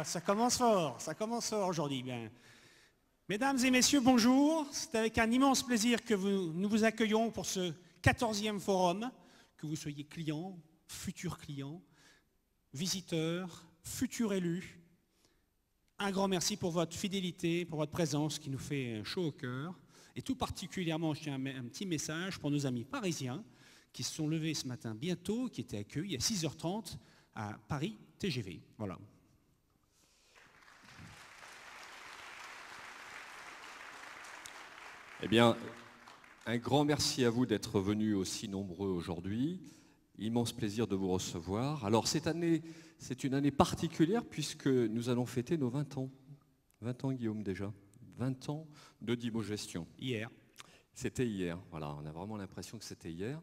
Ah, ça commence fort aujourd'hui. Bien. Mesdames et messieurs, bonjour. C'est avec un immense plaisir que nous vous accueillons pour ce 14e forum, que vous soyez clients, futurs clients, visiteurs, futurs élus. Un grand merci pour votre fidélité, pour votre présence qui nous fait chaud au cœur. Et tout particulièrement, je tiens un petit message pour nos amis parisiens qui se sont levés ce matin bientôt, qui étaient accueillis à 6h30 à Paris TGV. Voilà. Eh bien, un grand merci à vous d'être venus aussi nombreux aujourd'hui. Immense plaisir de vous recevoir. Alors cette année, c'est une année particulière puisque nous allons fêter nos 20 ans. 20 ans, Guillaume, déjà. 20 ans de Dimogestion. Hier. C'était hier, voilà, on a vraiment l'impression que c'était hier.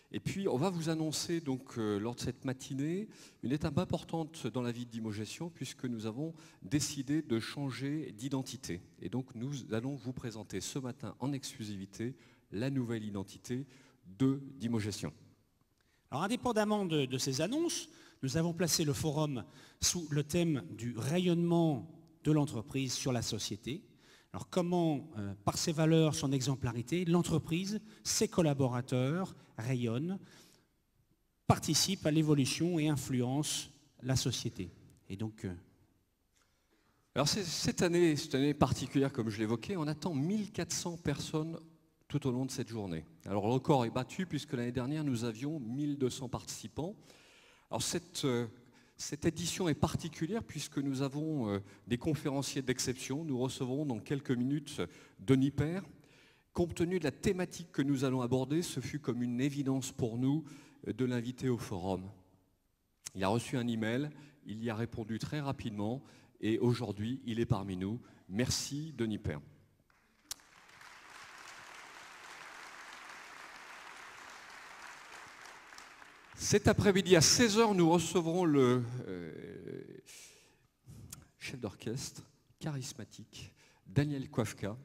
Et puis, on va vous annoncer donc lors de cette matinée une étape importante dans la vie de Dimogestion puisque nous avons décidé de changer d'identité. Et donc, nous allons vous présenter ce matin en exclusivité la nouvelle identité de Dimogestion. Alors, indépendamment de ces annonces, nous avons placé le forum sous le thème du rayonnement de l'entreprise sur la société. Alors, comment, par ses valeurs, son exemplarité, l'entreprise, ses collaborateurs rayonnent, participent à l'évolution et influencent la société. Et donc... Alors, cette année particulière, comme je l'évoquais, on attend 1400 personnes tout au long de cette journée. Alors le record est battu puisque l'année dernière nous avions 1200 participants. Alors cette édition est particulière puisque nous avons des conférenciers d'exception. Nous recevrons dans quelques minutes Denis Père. Compte tenu de la thématique que nous allons aborder, ce fut comme une évidence pour nous de l'inviter au forum. Il a reçu un email, il y a répondu très rapidement et aujourd'hui il est parmi nous. Merci Denis Père. Cet après-midi à 16h, nous recevrons le chef d'orchestre charismatique, Daniel Kwafka,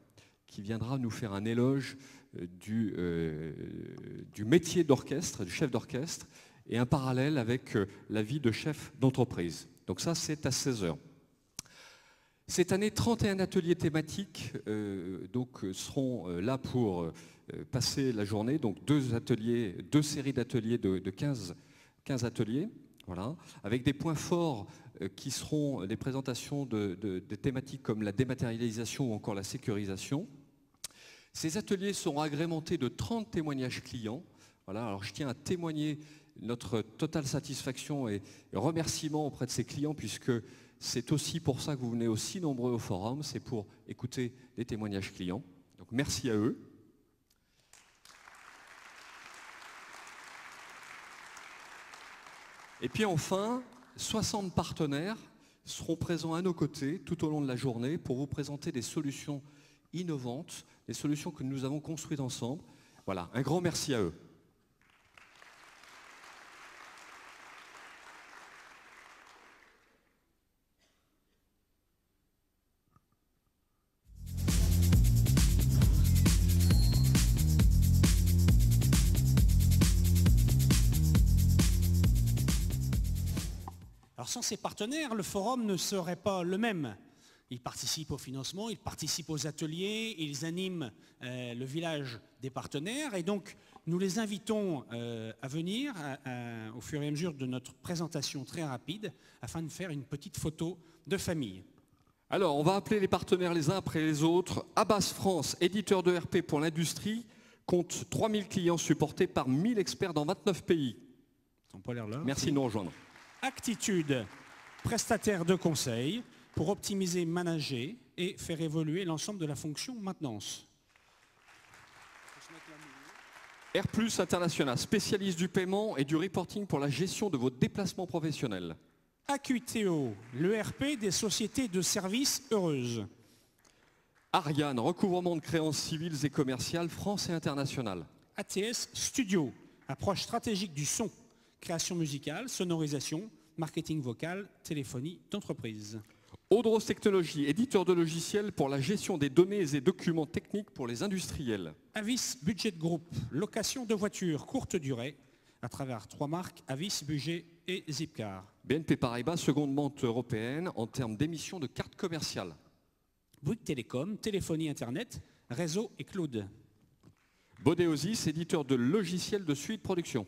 qui viendra nous faire un éloge du métier d'orchestre, du chef d'orchestre, et un parallèle avec la vie de chef d'entreprise. Donc ça, c'est à 16h. Cette année, 31 ateliers thématiques seront là pour passer la journée, donc deux séries d'ateliers de 15 ateliers, voilà, avec des points forts qui seront les présentations de thématiques comme la dématérialisation ou encore la sécurisation. Ces ateliers seront agrémentés de 30 témoignages clients. Voilà, alors je tiens à témoigner notre totale satisfaction et remerciement auprès de ces clients puisque c'est aussi pour ça que vous venez aussi nombreux au forum, c'est pour écouter les témoignages clients. Donc merci à eux. Et puis enfin, 60 partenaires seront présents à nos côtés tout au long de la journée pour vous présenter des solutions innovantes, des solutions que nous avons construites ensemble. Voilà, un grand merci à eux. Alors sans ces partenaires, le forum ne serait pas le même. Ils participent au financement, ils participent aux ateliers, ils animent le village des partenaires et donc nous les invitons à venir au fur et à mesure de notre présentation très rapide afin de faire une petite photo de famille. Alors on va appeler les partenaires les uns après les autres. Abbas France, éditeur de RP pour l'industrie, compte 3000 clients supportés par 1000 experts dans 29 pays. Ils n'ont pas l'air là. Merci de nous rejoindre. Actitude, prestataire de conseil pour optimiser, manager et faire évoluer l'ensemble de la fonction maintenance. R+ International, spécialiste du paiement et du reporting pour la gestion de vos déplacements professionnels. Acuiteo, l'ERP des sociétés de services heureuses. Ariane, recouvrement de créances civiles et commerciales, France et internationales. ATS Studio, approche stratégique du son, création musicale, sonorisation, marketing vocal, téléphonie d'entreprise. Audros Technologies, éditeur de logiciels pour la gestion des données et documents techniques pour les industriels. Avis Budget Group, location de voitures courte durée, à travers 3 marques, Avis, Budget et Zipcar. BNP Paribas, seconde banque européenne en termes d'émissions de cartes commerciales. Bouygues Télécom, téléphonie Internet, réseau et cloud. Bodeosis, éditeur de logiciels de suite production.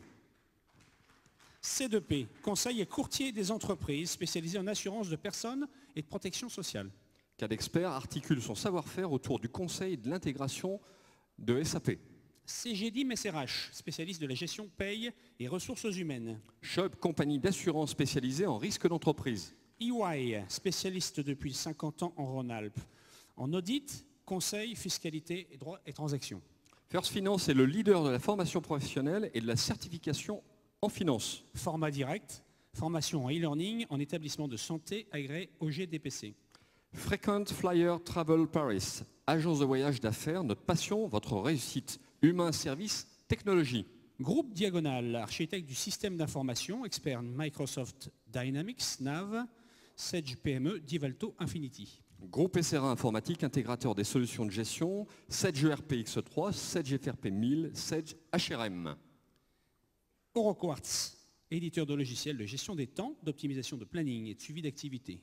C2P, conseil et courtier des entreprises spécialisé en assurance de personnes et de protection sociale. Cadexpert articule son savoir-faire autour du conseil et de l'intégration de SAP. CGDIM SRH, spécialiste de la gestion paye et ressources humaines. Chubb, compagnie d'assurance spécialisée en risque d'entreprise. EY, spécialiste depuis 50 ans en Rhône-Alpes, en audit, conseil, fiscalité, droit et transactions. First Finance est le leader de la formation professionnelle et de la certification en finance. Format direct, formation en e-learning en établissement de santé agréé OGDPC. Frequent Flyer Travel Paris, agence de voyage d'affaires, notre passion, votre réussite. Humain, service, technologie. Groupe Diagonal, architecte du système d'information, expert Microsoft Dynamics, NAV, Sage PME, Divalto Infinity. Groupe SRA Informatique, intégrateur des solutions de gestion, Sage ERP X3, Sage FRP 1000, Sage HRM. Euroquartz, éditeur de logiciels de gestion des temps, d'optimisation de planning et de suivi d'activité.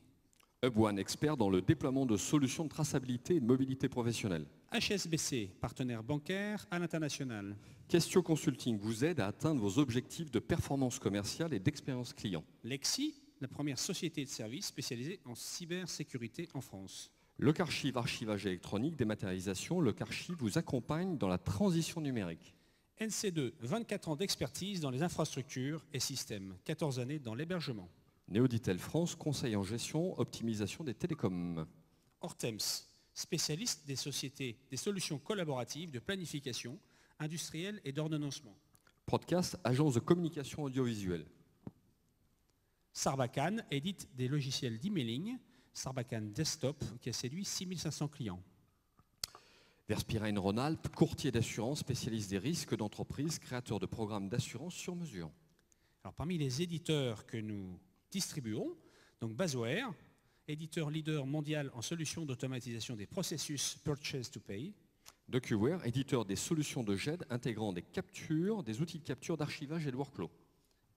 Hubone, expert dans le déploiement de solutions de traçabilité et de mobilité professionnelle. HSBC, partenaire bancaire à l'international. Questio Consulting vous aide à atteindre vos objectifs de performance commerciale et d'expérience client. Lexi, la première société de services spécialisée en cybersécurité en France. Locarchive, archivage électronique, dématérialisation. Locarchive vous accompagne dans la transition numérique. NC2, 24 ans d'expertise dans les infrastructures et systèmes, 14 années dans l'hébergement. Néoditel France, conseil en gestion, optimisation des télécoms. Hortems, spécialiste des sociétés, des solutions collaboratives de planification industrielle et d'ordonnancement. Podcast, agence de communication audiovisuelle. Sarbacane édite des logiciels d'emailing, Sarbacane Desktop, qui a séduit 6500 clients. Verspirine Rhône-Alpes, courtier d'assurance, spécialiste des risques d'entreprise, créateur de programmes d'assurance sur mesure. Alors, parmi les éditeurs que nous distribuons, donc Basware, éditeur leader mondial en solutions d'automatisation des processus Purchase to Pay. DocuWare, éditeur des solutions de GED intégrant des captures, des outils de capture, d'archivage et de workflow.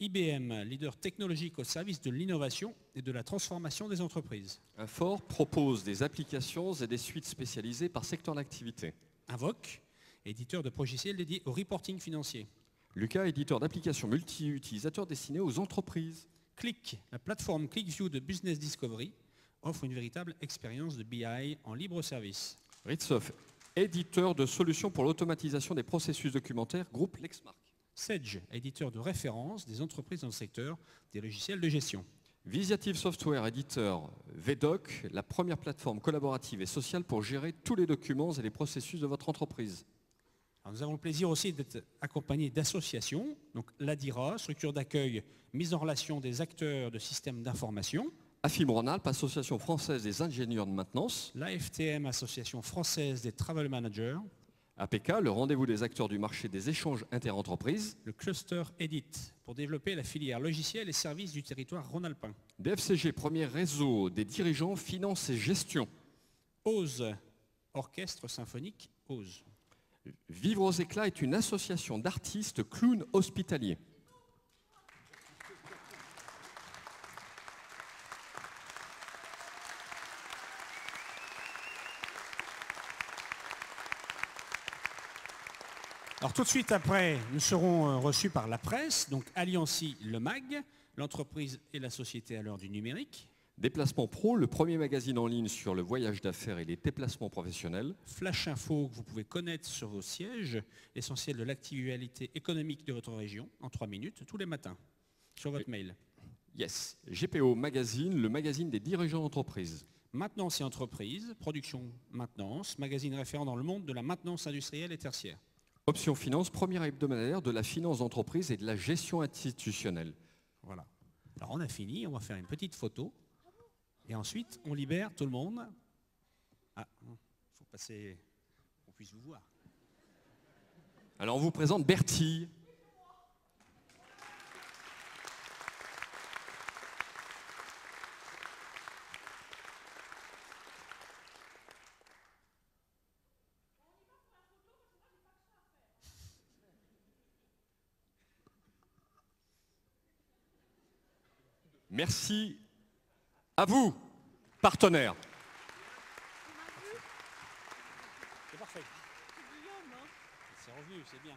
IBM, leader technologique au service de l'innovation et de la transformation des entreprises. Infor propose des applications et des suites spécialisées par secteur d'activité. Invoque, éditeur de logiciels dédiés au reporting financier. Lucas, éditeur d'applications multi-utilisateurs destinées aux entreprises. Click, la plateforme ClickView de Business Discovery, offre une véritable expérience de BI en libre service. Ritsoft, éditeur de solutions pour l'automatisation des processus documentaires, groupe Lexmark. Sage, éditeur de référence des entreprises dans le secteur des logiciels de gestion. Visiative Software, éditeur VDoc, la première plateforme collaborative et sociale pour gérer tous les documents et les processus de votre entreprise. Alors nous avons le plaisir aussi d'être accompagnés d'associations, donc l'ADIRA, structure d'accueil, mise en relation des acteurs de systèmes d'information. AFIM Rhône-Alpes, Association française des ingénieurs de maintenance. L'AFTM, Association française des travel managers. APK, le rendez-vous des acteurs du marché des échanges interentreprises. Le cluster Edit, pour développer la filière logicielle et services du territoire rhône-alpin. DFCG, premier réseau des dirigeants finance et gestion. OSE, orchestre symphonique OSE. Vivre aux éclats est une association d'artistes clowns hospitaliers. Alors tout de suite après, nous serons reçus par la presse, donc Alliancy Le Mag, l'entreprise et la société à l'heure du numérique. Déplacement Pro, le premier magazine en ligne sur le voyage d'affaires et les déplacements professionnels. Flash Info que vous pouvez connaître sur vos sièges, l'essentiel de l'actualité économique de votre région, en 3 minutes, tous les matins, sur votre mail. Yes. GPO Magazine, le magazine des dirigeants d'entreprise. Maintenance et entreprise, production maintenance, magazine référent dans le monde de la maintenance industrielle et tertiaire. Option Finance, premier hebdomadaire de la finance d'entreprise et de la gestion institutionnelle. Voilà. Alors on a fini, on va faire une petite photo. Et ensuite, on libère tout le monde. Ah, il faut passer, qu'on puisse vous voir. Alors on vous présente Bertille. Merci à vous, partenaires. C'est parfait. C'est revenu, c'est bien.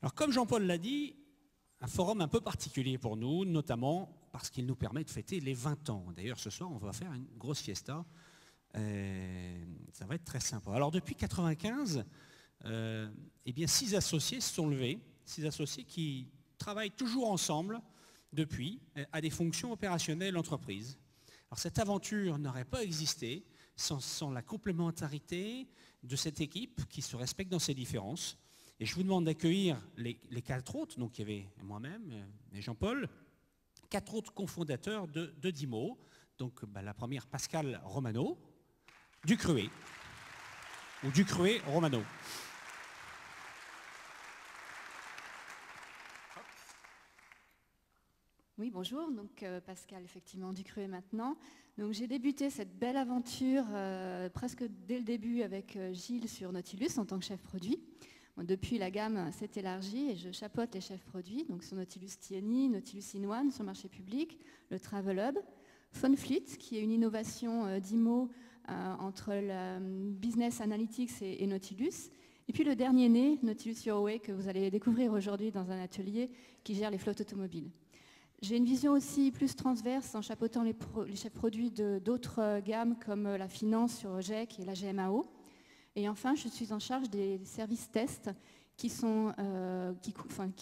Alors, comme Jean-Paul l'a dit, un forum un peu particulier pour nous, notamment parce qu'il nous permet de fêter les 20 ans. D'ailleurs, ce soir, on va faire une grosse fiesta. Ça va être très sympa. Alors, depuis 1995, eh bien, 6 associés se sont levés, 6 associés qui travaillent toujours ensemble depuis à des fonctions opérationnelles d'entreprise. Alors, cette aventure n'aurait pas existé sans la complémentarité de cette équipe qui se respecte dans ses différences. Et je vous demande d'accueillir les 4 autres, donc il y avait moi-même et Jean-Paul, 4 autres cofondateurs de Dimo. Donc la première, Pascal Romano, Ducruet, ou Ducruet Romano. Oui, bonjour, donc Pascal, effectivement, Ducruet maintenant. Donc j'ai débuté cette belle aventure presque dès le début avec Gilles sur Nautilus en tant que chef produit. Bon, depuis, la gamme s'est élargie et je chapeaute les chefs produits, donc sur Nautilus TNI, Nautilus In-One sur le marché public, le Travel Hub, Funfleet, qui est une innovation d'IMO entre la Business Analytics et Nautilus. Et puis le dernier né, Nautilus Euroway, que vous allez découvrir aujourd'hui dans un atelier qui gère les flottes automobiles. J'ai une vision aussi plus transverse en chapeautant les chefs produits d'autres gammes comme la finance sur GEC et la GMAO. Et enfin, je suis en charge des services tests qui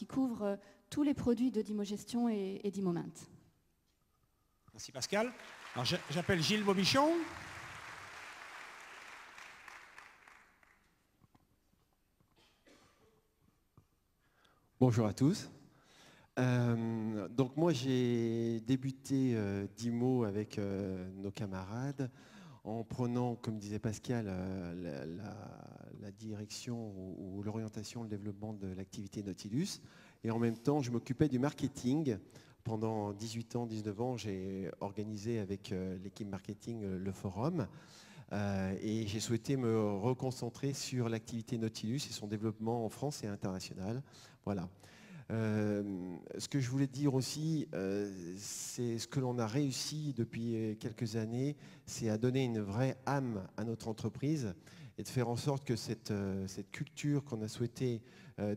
couvrent tous les produits de Dimogestion et Dimomint. Merci Pascal. Alors j'appelle Gilles Bobichon. Bonjour à tous. Donc moi j'ai débuté Dimo avec nos camarades en prenant, comme disait Pascal, la direction ou l'orientation, le développement de l'activité Nautilus. Et en même temps, je m'occupais du marketing. Pendant 18 ans, 19 ans, j'ai organisé avec l'équipe marketing le forum. Et j'ai souhaité me reconcentrer sur l'activité Nautilus et son développement en France et international. Voilà. Ce que je voulais dire aussi, c'est ce que l'on a réussi depuis quelques années, c'est à donner une vraie âme à notre entreprise et de faire en sorte que cette culture qu'on a souhaité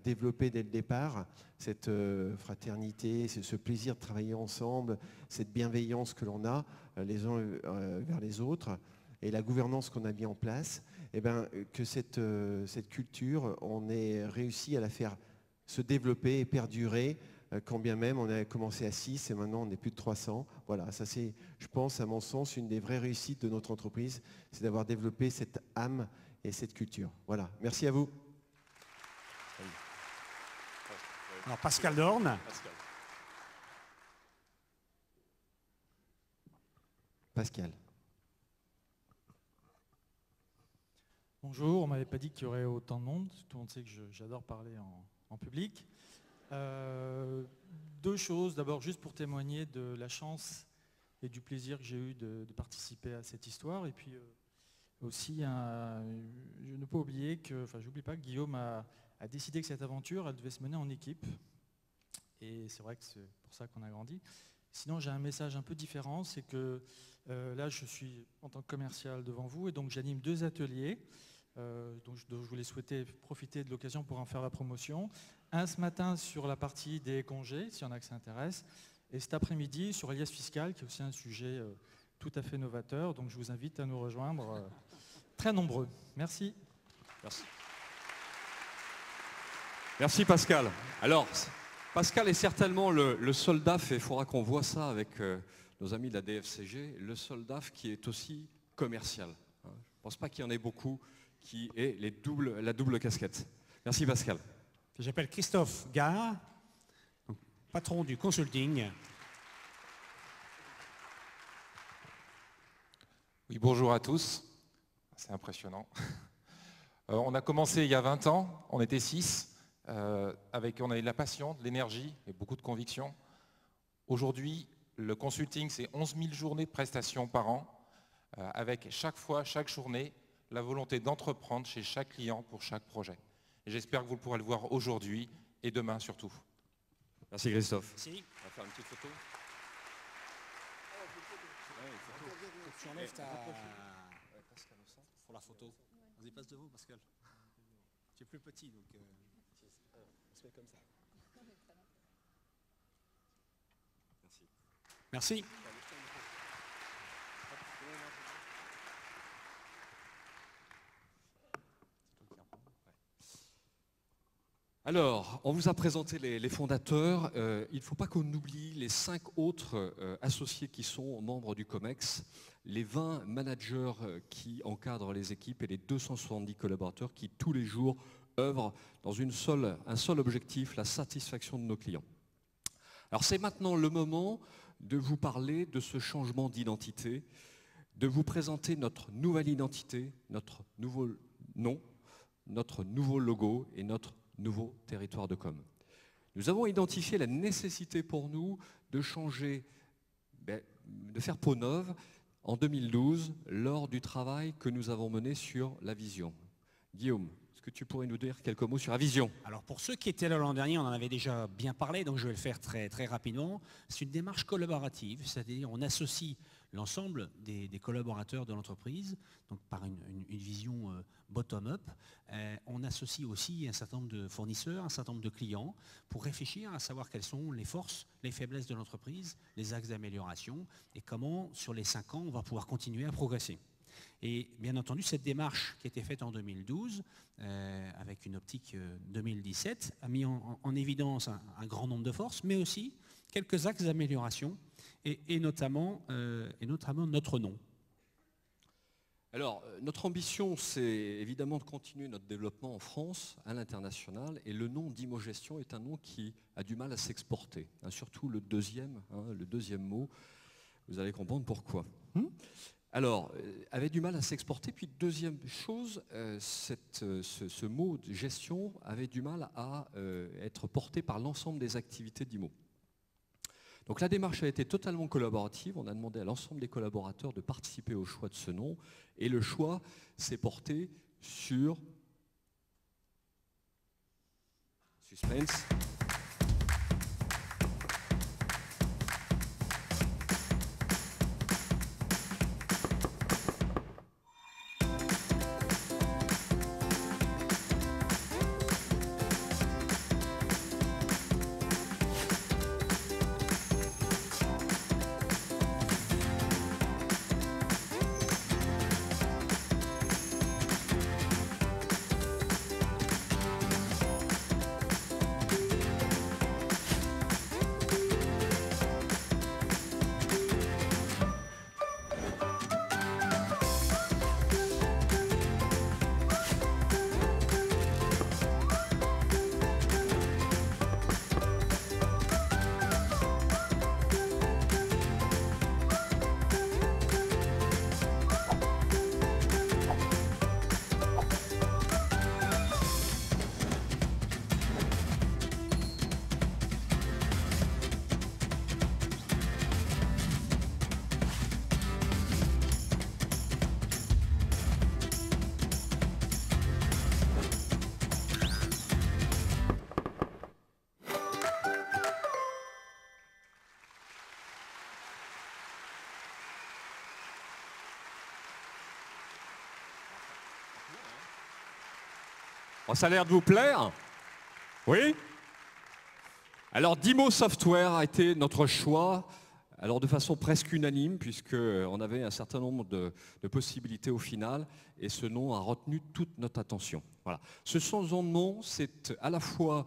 développer dès le départ, cette fraternité, ce plaisir de travailler ensemble, cette bienveillance que l'on a les uns vers les autres et la gouvernance qu'on a mis en place, eh ben, que cette culture, on ait réussi à la faire se développer et perdurer, quand bien même on a commencé à 6 et maintenant on est plus de 300. Voilà, ça c'est, je pense, à mon sens, une des vraies réussites de notre entreprise, c'est d'avoir développé cette âme et cette culture. Voilà, merci à vous. Alors Pascal Dorn. Pascal. Bonjour, on ne m'avait pas dit qu'il y aurait autant de monde. Tout le monde sait que j'adore parler en public. 2 choses. D'abord, juste pour témoigner de la chance et du plaisir que j'ai eu de participer à cette histoire. Et puis aussi, je ne peux pas oublier que, j'oublie pas que Guillaume a décidé que cette aventure, elle devait se mener en équipe. Et c'est vrai que c'est pour ça qu'on a grandi. Sinon, j'ai un message un peu différent, c'est que là, je suis en tant que commercial devant vous et donc j'anime 2 ateliers. Donc je voulais souhaiter profiter de l'occasion pour en faire la promotion. Un ce matin sur la partie des congés, s'il y en a que ça intéresse, et cet après-midi sur l'alias fiscal, qui est aussi un sujet tout à fait novateur. Donc je vous invite à nous rejoindre très nombreux. Merci. Merci. Merci Pascal. Alors, Pascal est certainement le seul DAF, et il faudra qu'on voit ça avec nos amis de la DFCG, le seul DAF qui est aussi commercial. Je ne pense pas qu'il y en ait beaucoup qui aient la double casquette. Merci Pascal. J'appelle Christophe Gard, patron du consulting. Oui, bonjour à tous. C'est impressionnant. On a commencé il y a 20 ans, on était 6. on a eu de la passion, de l'énergie et beaucoup de conviction. Aujourd'hui, le consulting, c'est 11 000 journées de prestations par an, avec chaque fois, chaque journée, la volonté d'entreprendre chez chaque client pour chaque projet. Et j'espère que vous pourrez le voir aujourd'hui et demain surtout. Merci Christophe. Merci. On va faire une petite photo. Tu enlèves pour la photo. Vas-y, passe devant, Pascal. Tu es plus petit, donc... on se fait comme ça. Merci. Merci. Alors, on vous a présenté les fondateurs. Il ne faut pas qu'on oublie les 5 autres associés qui sont membres du COMEX, les 20 managers qui encadrent les équipes et les 270 collaborateurs qui, tous les jours, œuvrent dans un seul objectif, la satisfaction de nos clients. Alors, c'est maintenant le moment de vous parler de ce changement d'identité, de vous présenter notre nouvelle identité, notre nouveau nom, notre nouveau logo et notre nouveau territoire de com. Nous avons identifié la nécessité pour nous de changer, de faire peau neuve en 2012 lors du travail que nous avons mené sur la vision. Guillaume, est-ce que tu pourrais nous dire quelques mots sur la vision? Alors pour ceux qui étaient là l'an dernier, on en avait déjà bien parlé, donc je vais le faire très, très rapidement. C'est une démarche collaborative, c'est-à-dire on associe l'ensemble des collaborateurs de l'entreprise, donc par une vision bottom-up. On associe aussi un certain nombre de fournisseurs, un certain nombre de clients, pour réfléchir à savoir quelles sont les forces, les faiblesses de l'entreprise, les axes d'amélioration, et comment, sur les 5 ans, on va pouvoir continuer à progresser. Et bien entendu, cette démarche qui a été faite en 2012, avec une optique 2017, a mis en évidence un grand nombre de forces, mais aussi quelques axes d'amélioration, et notamment notre nom. Alors, notre ambition, c'est évidemment de continuer notre développement en France, à l'international, et le nom d'Imogestion est un nom qui a du mal à s'exporter, surtout le deuxième mot, vous allez comprendre pourquoi. Alors, avait du mal à s'exporter, puis deuxième chose, ce mot de gestion avait du mal à être porté par l'ensemble des activités d'Imo. Donc la démarche a été totalement collaborative, on a demandé à l'ensemble des collaborateurs de participer au choix de ce nom, et le choix s'est porté sur... Suspense. Oh, ça a l'air de vous plaire? Oui? Alors Dimo Software a été notre choix, alors de façon presque unanime, puisqu'on avait un certain nombre de possibilités au final, et ce nom a retenu toute notre attention. Voilà. Ce changement de nom, c'est à la fois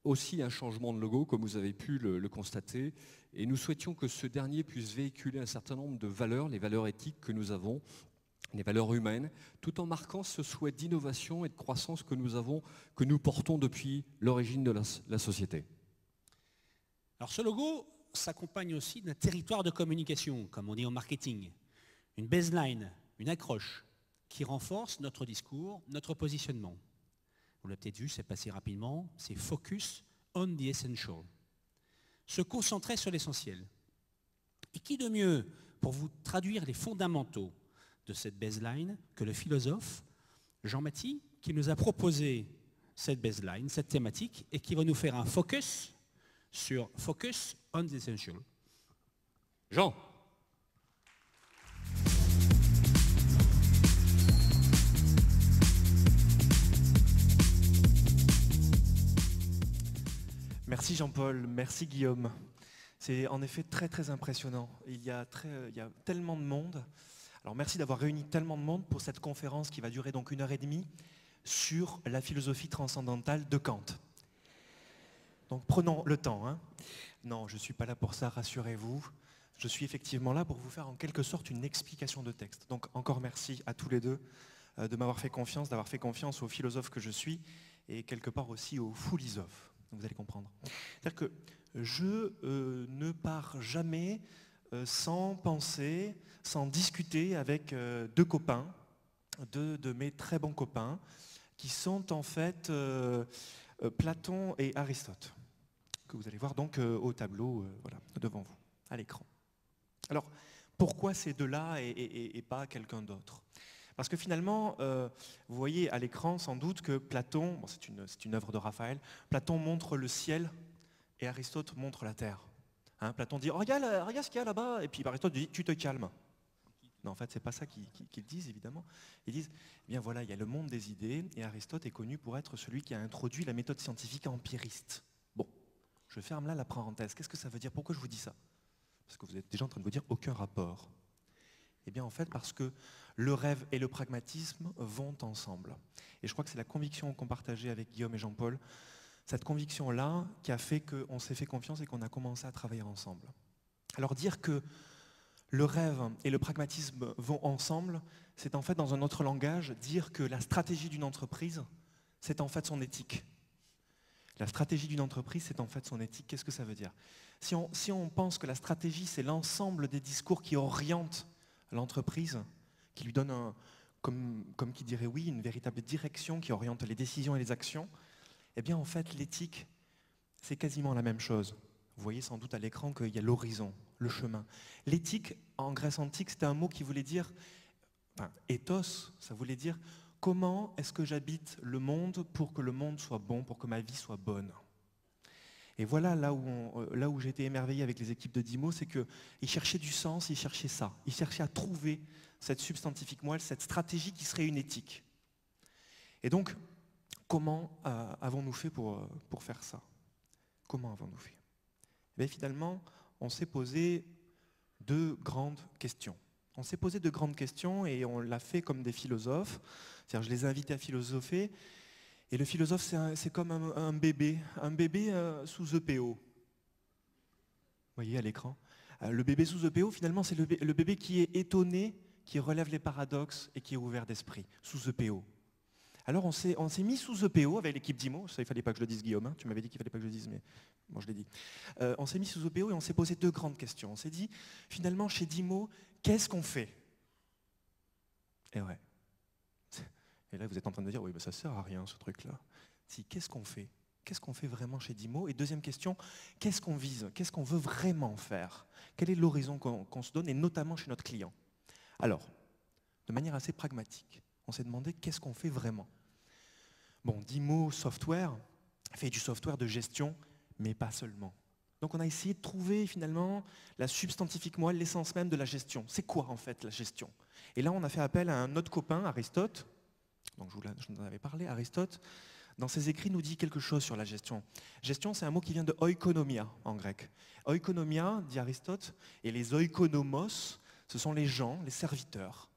aussi un changement de logo, comme vous avez pu le constater, et nous souhaitions que ce dernier puisse véhiculer un certain nombre de valeurs, les valeurs éthiques que nous avons, les valeurs humaines, tout en marquant ce souhait d'innovation et de croissance que nous portons depuis l'origine de la société. Alors ce logo s'accompagne aussi d'un territoire de communication, comme on dit en marketing, une baseline, une accroche, qui renforce notre discours, notre positionnement. vous l'avez peut-être vu, c'est passé rapidement, c'est Focus on the Essential. Se concentrer sur l'essentiel. Et qui de mieux pour vous traduire les fondamentaux de cette baseline que le philosophe Jean Maty, qui nous a proposé cette baseline, cette thématique, et qui va nous faire un focus sur Focus on the Essential. Jean. Merci Jean-Paul, merci Guillaume. C'est en effet très très impressionnant. Il y a tellement de monde. Alors merci d'avoir réuni tellement de monde pour cette conférence qui va durer donc 1h30 sur la philosophie transcendantale de Kant. Donc prenons le temps. Hein. Non, je ne suis pas là pour ça, rassurez-vous. Je suis effectivement là pour vous faire en quelque sorte une explication de texte. Donc encore merci à tous les deux de m'avoir fait confiance, d'avoir fait confiance au philosophe que je suis et quelque part aussi au foulisophe. Vous allez comprendre. C'est-à-dire que je ne pars jamais sans penser, sans discuter avec deux copains, deux de mes très bons copains, qui sont en fait Platon et Aristote, que vous allez voir donc au tableau voilà, devant vous, à l'écran. Alors, pourquoi ces deux-là et pas quelqu'un d'autre ? Parce que finalement, vous voyez à l'écran sans doute que Platon, bon, c'est une œuvre de Raphaël, Platon montre le ciel et Aristote montre la terre. Hein, Platon dit oh, regarde ce qu'il y a là-bas, et puis Aristote dit tu te calmes. Non, en fait, c'est pas ça qu'ils disent évidemment. Ils disent eh bien voilà, il y a le monde des idées et Aristote est connu pour être celui qui a introduit la méthode scientifique empiriste. Bon, je ferme là la parenthèse. Qu'est-ce que ça veut dire ? Pourquoi je vous dis ça ? Parce que vous êtes déjà en train de vous dire aucun rapport. Eh bien en fait parce que le rêve et le pragmatisme vont ensemble. Et je crois que c'est la conviction qu'on partageait avec Guillaume et Jean-Paul, cette conviction-là qui a fait qu'on s'est fait confiance et qu'on a commencé à travailler ensemble. Alors dire que le rêve et le pragmatisme vont ensemble, c'est en fait dans un autre langage dire que la stratégie d'une entreprise, c'est en fait son éthique. La stratégie d'une entreprise, c'est en fait son éthique. Qu'est-ce que ça veut dire ? Si on pense que la stratégie, c'est l'ensemble des discours qui orientent l'entreprise, qui lui donne, comme qui dirait oui, une véritable direction qui oriente les décisions et les actions, eh bien en fait l'éthique, c'est quasiment la même chose. Vous voyez sans doute à l'écran qu'il y a l'horizon, le chemin. L'éthique, en Grèce antique, c'était un mot qui voulait dire, ethos, ça voulait dire comment est-ce que j'habite le monde pour que le monde soit bon, pour que ma vie soit bonne. Et voilà là où j'ai été émerveillé avec les équipes de Dimo, c'est qu'ils cherchaient du sens, ils cherchaient ça. Ils cherchaient à trouver cette substantifique moelle, cette stratégie qui serait une éthique. Et donc, comment avons-nous fait pour faire ça ? Comment avons-nous fait ? Et finalement, on s'est posé deux grandes questions. On s'est posé deux grandes questions et on l'a fait comme des philosophes. C'est-à-dire, je les ai invités à philosopher. Et le philosophe, c'est comme un bébé sous EPO. Vous voyez à l'écran ? Le bébé sous EPO, finalement, c'est le bébé qui est étonné, qui relève les paradoxes et qui est ouvert d'esprit, sous EPO. Alors on s'est mis sous EPO avec l'équipe d'IMO, ça il ne fallait pas que je le dise Guillaume, hein. Tu m'avais dit qu'il ne fallait pas que je le dise, mais bon je l'ai dit. On s'est mis sous EPO et on s'est posé deux grandes questions. On s'est dit, finalement chez DIMO, qu'est-ce qu'on fait ? Et ouais. Et là vous êtes en train de dire, oui, mais ça ne sert à rien ce truc-là. Si, qu'est-ce qu'on fait ? Qu'est-ce qu'on fait vraiment chez DIMO ? Et deuxième question, qu'est-ce qu'on vise ? Qu'est-ce qu'on veut vraiment faire ? Quel est l'horizon qu'on se donne, et notamment chez notre client ? Alors, de manière assez pragmatique, on s'est demandé qu'est-ce qu'on fait vraiment. Bon, DIMO Software fait du software de gestion, mais pas seulement. Donc on a essayé de trouver finalement la substantifique moelle, l'essence même de la gestion. C'est quoi en fait la gestion ? Et là on a fait appel à un autre copain, Aristote, donc je vous en avais parlé, Aristote, dans ses écrits nous dit quelque chose sur la gestion. Gestion, c'est un mot qui vient de oikonomia en grec. Oikonomia, dit Aristote, et les oikonomos, ce sont les gens, les serviteurs,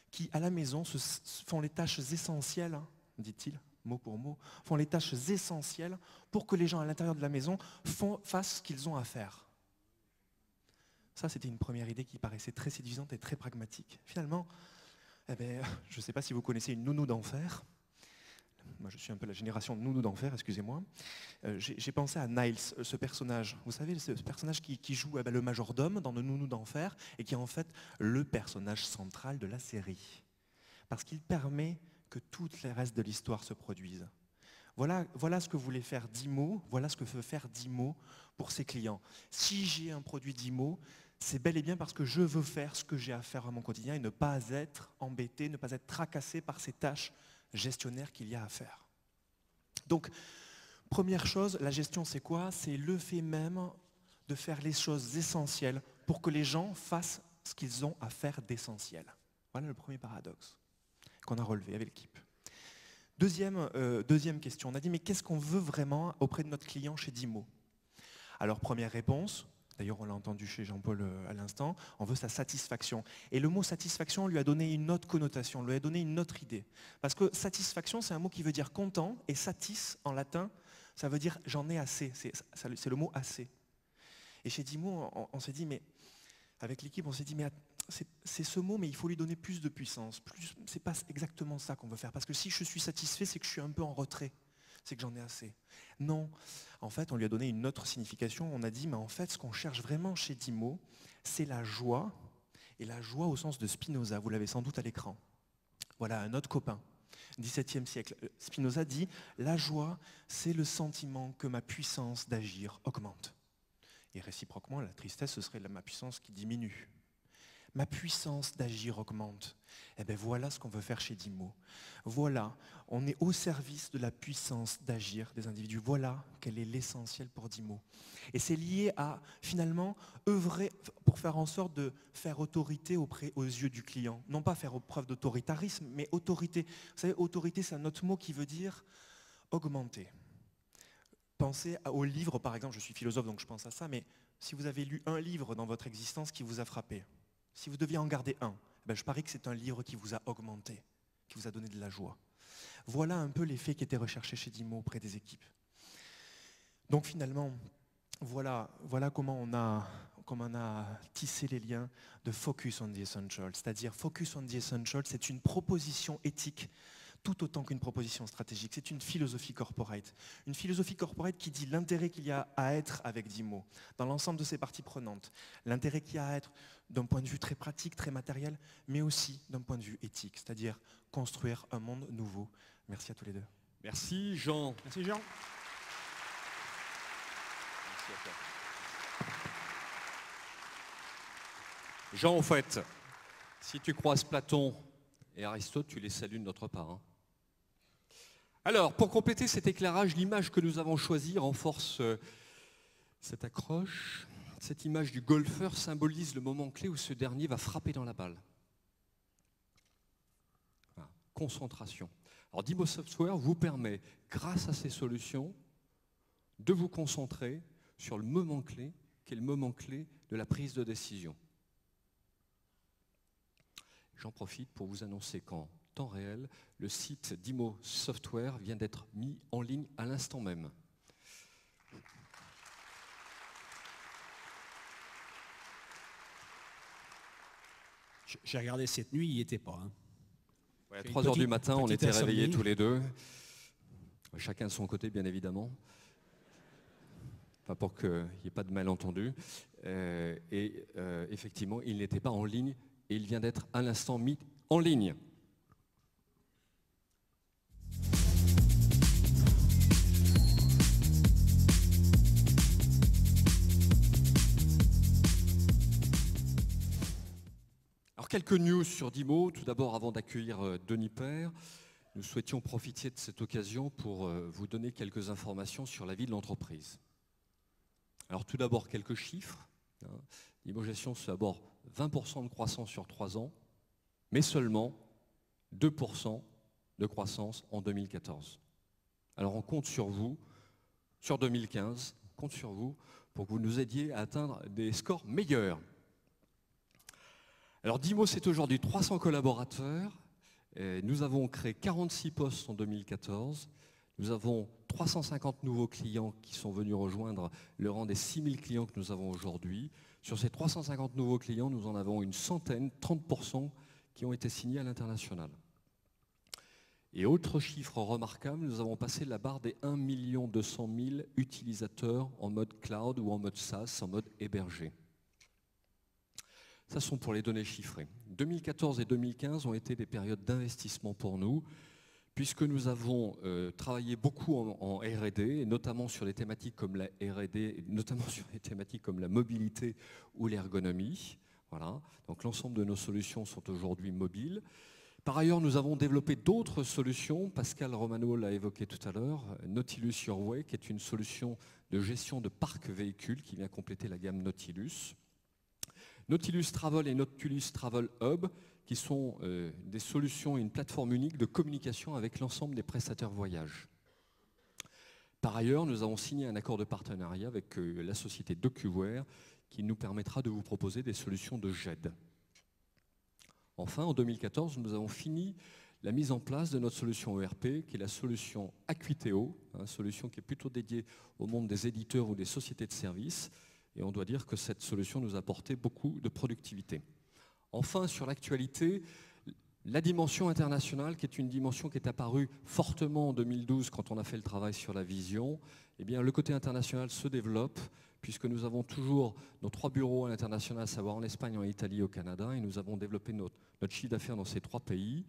qui à la maison font les tâches essentielles, dit-il, mot pour mot, font les tâches essentielles pour que les gens à l'intérieur de la maison fassent ce qu'ils ont à faire. Ça, c'était une première idée qui paraissait très séduisante et très pragmatique. Finalement, je ne sais pas si vous connaissez une nounou d'enfer. Moi, je suis un peu la génération de nounou d'enfer, excusez-moi. J'ai pensé à Niles, ce personnage. Vous savez, ce personnage qui joue le majordome dans le nounou d'enfer et qui est en fait le personnage central de la série. Parce qu'il permet que tout le reste de l'histoire se produise. Voilà ce que voulait faire Dimo, voilà ce que veut faire Dimo pour ses clients. Si j'ai un produit Dimo, c'est bel et bien parce que je veux faire ce que j'ai à faire à mon quotidien et ne pas être embêté, ne pas être tracassé par ces tâches gestionnaires qu'il y a à faire. Donc, première chose, la gestion c'est quoi? C'est le fait même de faire les choses essentielles pour que les gens fassent ce qu'ils ont à faire d'essentiel. Voilà le premier paradoxe qu'on a relevé avec l'équipe. Deuxième question, on a dit mais qu'est-ce qu'on veut vraiment auprès de notre client chez Dimo? Alors première réponse, d'ailleurs on l'a entendu chez Jean-Paul à l'instant, on veut sa satisfaction. Et le mot satisfaction on lui a donné une autre connotation, on lui a donné une autre idée. Parce que satisfaction c'est un mot qui veut dire content et satis en latin ça veut dire j'en ai assez, c'est le mot assez. Et chez Dimo on s'est dit mais avec l'équipe on s'est dit mais c'est ce mot, mais il faut lui donner plus de puissance. C'est pas exactement ça qu'on veut faire. Parce que si je suis satisfait, c'est que je suis un peu en retrait. C'est que j'en ai assez. Non. En fait, on lui a donné une autre signification. On a dit, mais en fait, ce qu'on cherche vraiment chez Dimo, c'est la joie. Et la joie au sens de Spinoza. Vous l'avez sans doute à l'écran. Voilà, un autre copain. 17e siècle. Spinoza dit, la joie, c'est le sentiment que ma puissance d'agir augmente. Et réciproquement, la tristesse, ce serait ma puissance qui diminue. Ma puissance d'agir augmente. Eh bien voilà ce qu'on veut faire chez Dimo. Voilà, on est au service de la puissance d'agir des individus. Voilà quel est l'essentiel pour Dimo. Et c'est lié à, finalement, œuvrer pour faire en sorte de faire autorité aux yeux du client. Non pas faire preuve d'autoritarisme, mais autorité. Vous savez, autorité, c'est un autre mot qui veut dire augmenter. Pensez au livre, par exemple, je suis philosophe, donc je pense à ça, mais si vous avez lu un livre dans votre existence qui vous a frappé, si vous deviez en garder un, ben je parie que c'est un livre qui vous a augmenté, qui vous a donné de la joie. Voilà un peu l'effet qui était recherché chez Dimo auprès des équipes. Donc finalement, voilà comment on a tissé les liens de Focus on the Essential. C'est-à-dire Focus on the Essential, c'est une proposition éthique tout autant qu'une proposition stratégique. C'est une philosophie corporate. Une philosophie corporate qui dit l'intérêt qu'il y a à être avec Dimo, dans l'ensemble de ses parties prenantes. L'intérêt qu'il y a à être d'un point de vue très pratique, très matériel, mais aussi d'un point de vue éthique, c'est-à-dire construire un monde nouveau. Merci à tous les deux. Merci Jean. Merci Jean. Merci à toi. Jean, en fait, si tu croises Platon et Aristote, tu les salues de notre part. Hein. Alors, pour compléter cet éclairage, l'image que nous avons choisie renforce cette accroche. Cette image du golfeur symbolise le moment clé où ce dernier va frapper dans la balle. Voilà. Concentration. Alors, Dimo Software vous permet, grâce à ces solutions, de vous concentrer sur le moment clé, qui est le moment clé de la prise de décision. J'en profite pour vous annoncer qu'en temps réel, le site Dimo Software vient d'être mis en ligne à l'instant même. J'ai regardé cette nuit, il n'y était pas. Hein. Ouais, à 3 h du matin, on était réveillés tous les deux. Chacun de son côté, bien évidemment. Enfin, pour qu'il n'y ait pas de malentendu. Effectivement, il n'était pas en ligne et il vient d'être à l'instant mis en ligne. Alors, quelques news sur Dimo. Tout d'abord, avant d'accueillir Denis Père, nous souhaitions profiter de cette occasion pour vous donner quelques informations sur la vie de l'entreprise. Alors, tout d'abord, quelques chiffres. Dimo Gestion, c'est d'abord 20% de croissance sur 3 ans, mais seulement 2% de croissance en 2014. Alors, on compte sur vous, sur 2015, on compte sur vous pour que vous nous aidiez à atteindre des scores meilleurs. Alors Dimo, c'est aujourd'hui 300 collaborateurs. Nous avons créé 46 postes en 2014. Nous avons 350 nouveaux clients qui sont venus rejoindre le rang des 6000 clients que nous avons aujourd'hui. Sur ces 350 nouveaux clients, nous en avons une centaine, 30%, qui ont été signés à l'international. Et autre chiffre remarquable, nous avons passé la barre des 1 200 000 utilisateurs en mode cloud ou en mode SaaS, en mode hébergé. Ça sont pour les données chiffrées. 2014 et 2015 ont été des périodes d'investissement pour nous, puisque nous avons travaillé beaucoup en R&D, et notamment sur les thématiques comme la R&D, notamment sur les thématiques comme la mobilité ou l'ergonomie. Voilà. Donc l'ensemble de nos solutions sont aujourd'hui mobiles. Par ailleurs, nous avons développé d'autres solutions. Pascal Romano l'a évoqué tout à l'heure. Nautilus Your Way, qui est une solution de gestion de parc véhicules qui vient compléter la gamme Nautilus. Nautilus Travel et Nautilus Travel Hub, qui sont des solutions et une plateforme unique de communication avec l'ensemble des prestataires voyage. Par ailleurs, nous avons signé un accord de partenariat avec la société DocuWare qui nous permettra de vous proposer des solutions de GED. Enfin, en 2014, nous avons fini la mise en place de notre solution ERP, qui est la solution Acuiteo, une solution qui est plutôt dédiée au monde des éditeurs ou des sociétés de services. Et on doit dire que cette solution nous a apporté beaucoup de productivité. Enfin, sur l'actualité, la dimension internationale, qui est une dimension qui est apparue fortement en 2012 quand on a fait le travail sur la vision, eh bien, le côté international se développe puisque nous avons toujours nos 3 bureaux à l'international, à savoir en Espagne, en Italie et au Canada, et nous avons développé notre chiffre d'affaires dans ces 3 pays.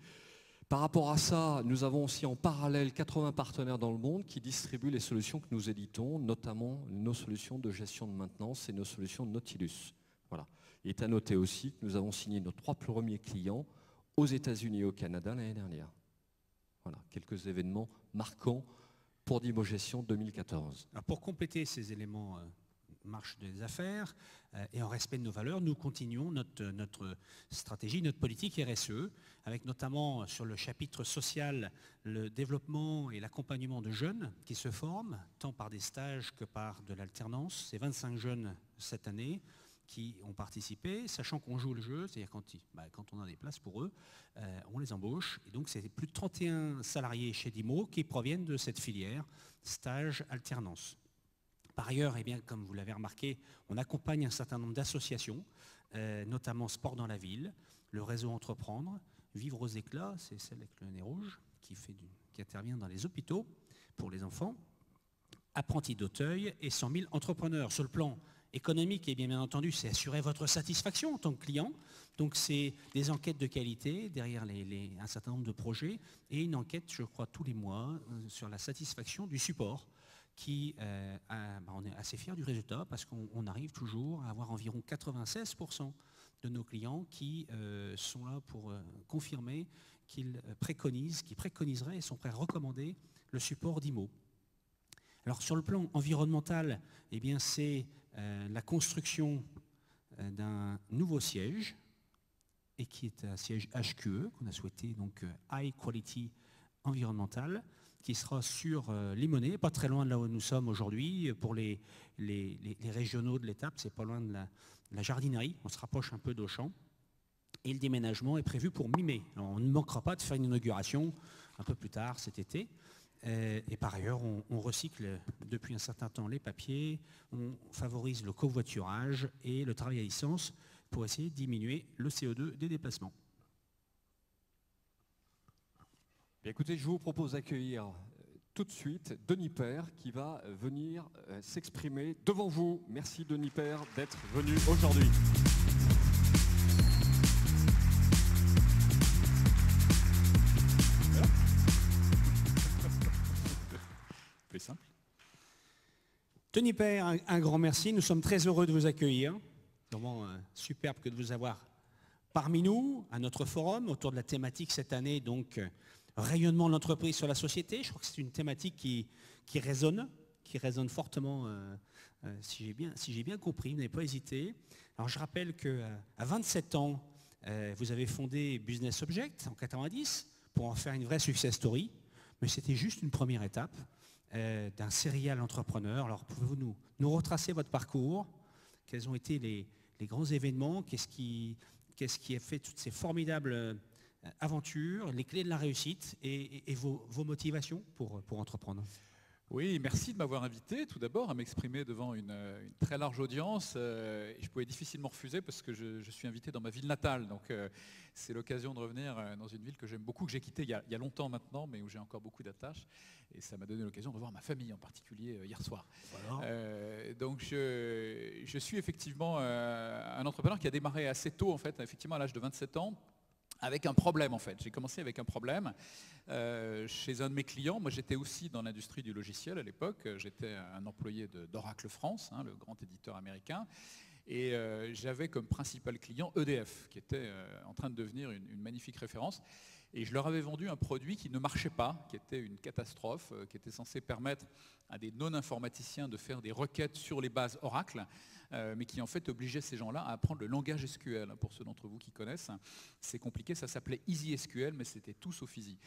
Par rapport à ça, nous avons aussi en parallèle 80 partenaires dans le monde qui distribuent les solutions que nous éditons, notamment nos solutions de gestion de maintenance et nos solutions de Nautilus. Voilà. Il est à noter aussi que nous avons signé nos 3 premiers clients aux États-Unis et au Canada l'année dernière. Voilà, quelques événements marquants pour Dimogestion 2014. Alors pour compléter ces éléments marche des affaires et en respect de nos valeurs, nous continuons notre stratégie, notre politique RSE, avec notamment sur le chapitre social le développement et l'accompagnement de jeunes qui se forment, tant par des stages que par de l'alternance. C'est 25 jeunes cette année qui ont participé, sachant qu'on joue le jeu, c'est-à-dire quand on a des places pour eux, on les embauche. Et donc c'est plus de 31 salariés chez Dimo qui proviennent de cette filière stage-alternance. Par ailleurs, eh bien, comme vous l'avez remarqué, on accompagne un certain nombre d'associations, notamment Sport dans la ville, le réseau Entreprendre, Vivre aux éclats, c'est celle avec le nez rouge, qui intervient dans les hôpitaux pour les enfants, Apprentis d'Auteuil et 100 000 entrepreneurs. Sur le plan économique, et bien entendu, c'est assurer votre satisfaction en tant que client. Donc c'est des enquêtes de qualité derrière un certain nombre de projets et une enquête, je crois, tous les mois sur la satisfaction du support. On est assez fiers du résultat parce qu'on arrive toujours à avoir environ 96% de nos clients qui sont là pour confirmer qu'ils préconiseraient et sont prêts à recommander le support d'IMO. Alors sur le plan environnemental, eh bien, c'est la construction d'un nouveau siège et qui est un siège HQE qu'on a souhaité donc High Quality Environmental, qui sera sur Limonest, pas très loin de là où nous sommes aujourd'hui. Pour les régionaux de l'étape, c'est pas loin de la jardinerie, on se rapproche un peu d'Auchan. Et le déménagement est prévu pour mi-mai. On ne manquera pas de faire une inauguration un peu plus tard cet été. Et par ailleurs, on recycle depuis un certain temps les papiers, on favorise le covoiturage et le travail à distance pour essayer de diminuer le CO2 des déplacements. Bien, écoutez, je vous propose d'accueillir tout de suite Denis Père qui va venir s'exprimer devant vous. Merci Denis Père d'être venu aujourd'hui. Plus simple. Denis Père, un grand merci. Nous sommes très heureux de vous accueillir. Vraiment superbe que de vous avoir parmi nous à notre forum autour de la thématique cette année, donc rayonnement de l'entreprise sur la société. Je crois que c'est une thématique qui résonne fortement, si j'ai bien compris, vous n'avez pas hésité. Alors je rappelle qu'à 27 ans, vous avez fondé Business Object en 90 pour en faire une vraie success story, mais c'était juste une première étape d'un serial entrepreneur. Alors pouvez-vous nous retracer votre parcours? Quels ont été les grands événements? Qu'est-ce qui a fait toutes ces formidables aventures, les clés de la réussite et vos motivations pour entreprendre? Oui, merci de m'avoir invité tout d'abord à m'exprimer devant une très large audience. Et je pouvais difficilement refuser parce que je suis invité dans ma ville natale. Donc c'est l'occasion de revenir dans une ville que j'aime beaucoup, que j'ai quittée il y a longtemps maintenant, mais où j'ai encore beaucoup d'attaches. Et ça m'a donné l'occasion de revoir ma famille en particulier hier soir. Voilà. Donc je suis effectivement un entrepreneur qui a démarré assez tôt, en fait, effectivement à l'âge de 27 ans. avec un problème en fait. J'ai commencé avec un problème chez un de mes clients. Moi j'étais aussi dans l'industrie du logiciel à l'époque. J'étais un employé d'Oracle France, le grand éditeur américain. Et j'avais comme principal client EDF, qui était en train de devenir une magnifique référence. Et je leur avais vendu un produit qui ne marchait pas, qui était une catastrophe, qui était censé permettre à des non-informaticiens de faire des requêtes sur les bases Oracle, mais qui en fait obligeait ces gens-là à apprendre le langage SQL. Pour ceux d'entre vous qui connaissent, c'est compliqué, ça s'appelait Easy SQL, mais c'était tout sauf easy.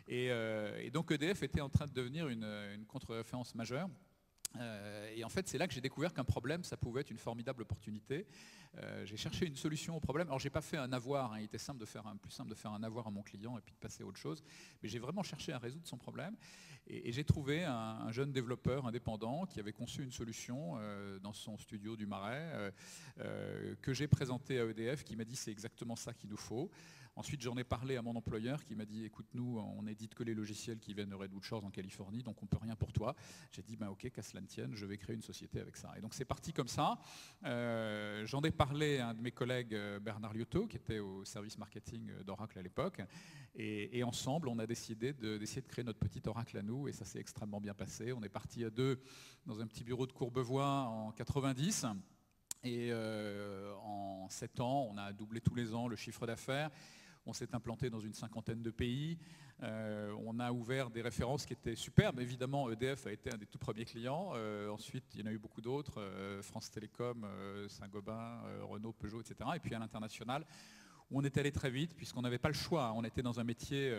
Et donc EDF était en train de devenir une contre-référence majeure. Et en fait, c'est là que j'ai découvert qu'un problème, ça pouvait être une formidable opportunité. J'ai cherché une solution au problème. Alors, j'ai pas fait un avoir. Il était plus simple de faire un avoir à mon client et puis de passer à autre chose. Mais j'ai vraiment cherché à résoudre son problème. Et j'ai trouvé un jeune développeur indépendant qui avait conçu une solution dans son studio du Marais que j'ai présenté à EDF, qui m'a dit c'est exactement ça qu'il nous faut. Ensuite, j'en ai parlé à mon employeur qui m'a dit, écoute, nous, on n'édite que les logiciels qui viennent de Redwood Shores en Californie, donc on ne peut rien pour toi. J'ai dit, ben, ok, qu'à cela ne tienne, je vais créer une société avec ça. Et donc c'est parti comme ça. J'en ai parlé à un de mes collègues, Bernard Liotto, qui était au service marketing d'Oracle à l'époque. Et ensemble, on a décidé d'essayer de créer notre petit Oracle à nous, et ça s'est extrêmement bien passé. On est parti à deux dans un petit bureau de Courbevoie en 90. Et en 7 ans, on a doublé tous les ans le chiffre d'affaires. On s'est implanté dans une 50aine de pays. On a ouvert des références qui étaient superbes. Évidemment, EDF a été un des tout premiers clients. Ensuite, il y en a eu beaucoup d'autres. France Télécom, Saint-Gobain, Renault, Peugeot, etc. Et puis à l'international, où on est allé très vite, puisqu'on n'avait pas le choix. On était dans un métier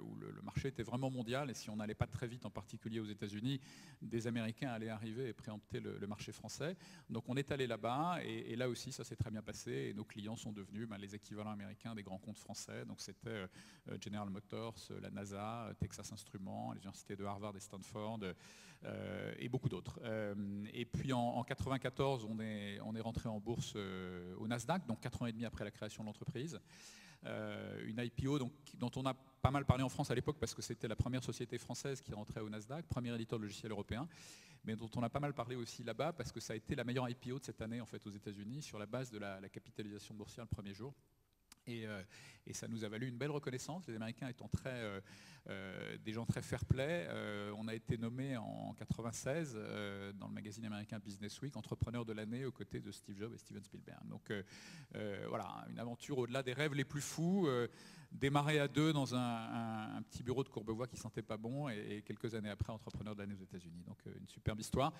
où le marché était vraiment mondial, et si on n'allait pas très vite, en particulier aux États-Unis, des Américains allaient arriver et préempter le marché français. Donc on est allé là-bas, et là aussi, ça s'est très bien passé, et nos clients sont devenus les équivalents américains des grands comptes français. Donc c'était General Motors, la NASA, Texas Instruments, les universités de Harvard et Stanford, et beaucoup d'autres. Et puis en 94, on est rentré en bourse au Nasdaq, donc 4 ans et demi après la création de l'entreprise. Une IPO dont on a pas mal parlé en France à l'époque parce que c'était la première société française qui rentrait au Nasdaq, premier éditeur de logiciels européen, mais dont on a pas mal parlé aussi là-bas parce que ça a été la meilleure IPO de cette année en fait aux États-Unis sur la base de la capitalisation boursière le premier jour. Et ça nous a valu une belle reconnaissance, les Américains étant des gens très fair-play. On a été nommé en 96 dans le magazine américain Business Week entrepreneur de l'année aux côtés de Steve Jobs et Steven Spielberg. Donc voilà, une aventure au-delà des rêves les plus fous, démarrer à deux dans un petit bureau de Courbevoie qui sentait pas bon, et quelques années après entrepreneur de l'année aux États-Unis. Donc une superbe histoire.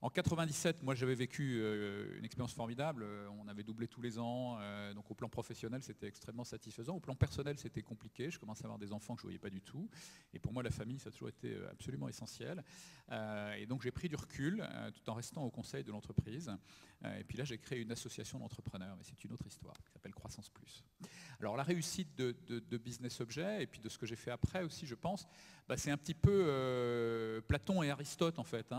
En 97, moi j'avais vécu une expérience formidable, on avait doublé tous les ans, donc au plan professionnel c'était extrêmement satisfaisant, au plan personnel c'était compliqué, je commençais à avoir des enfants que je ne voyais pas du tout, et pour moi la famille ça a toujours été absolument essentiel, et donc j'ai pris du recul tout en restant au conseil de l'entreprise, et puis là j'ai créé une association d'entrepreneurs, mais c'est une autre histoire, qui s'appelle Croissance Plus. Alors la réussite de Business Objet, et puis de ce que j'ai fait après aussi je pense, c'est un petit peu Platon et Aristote en fait,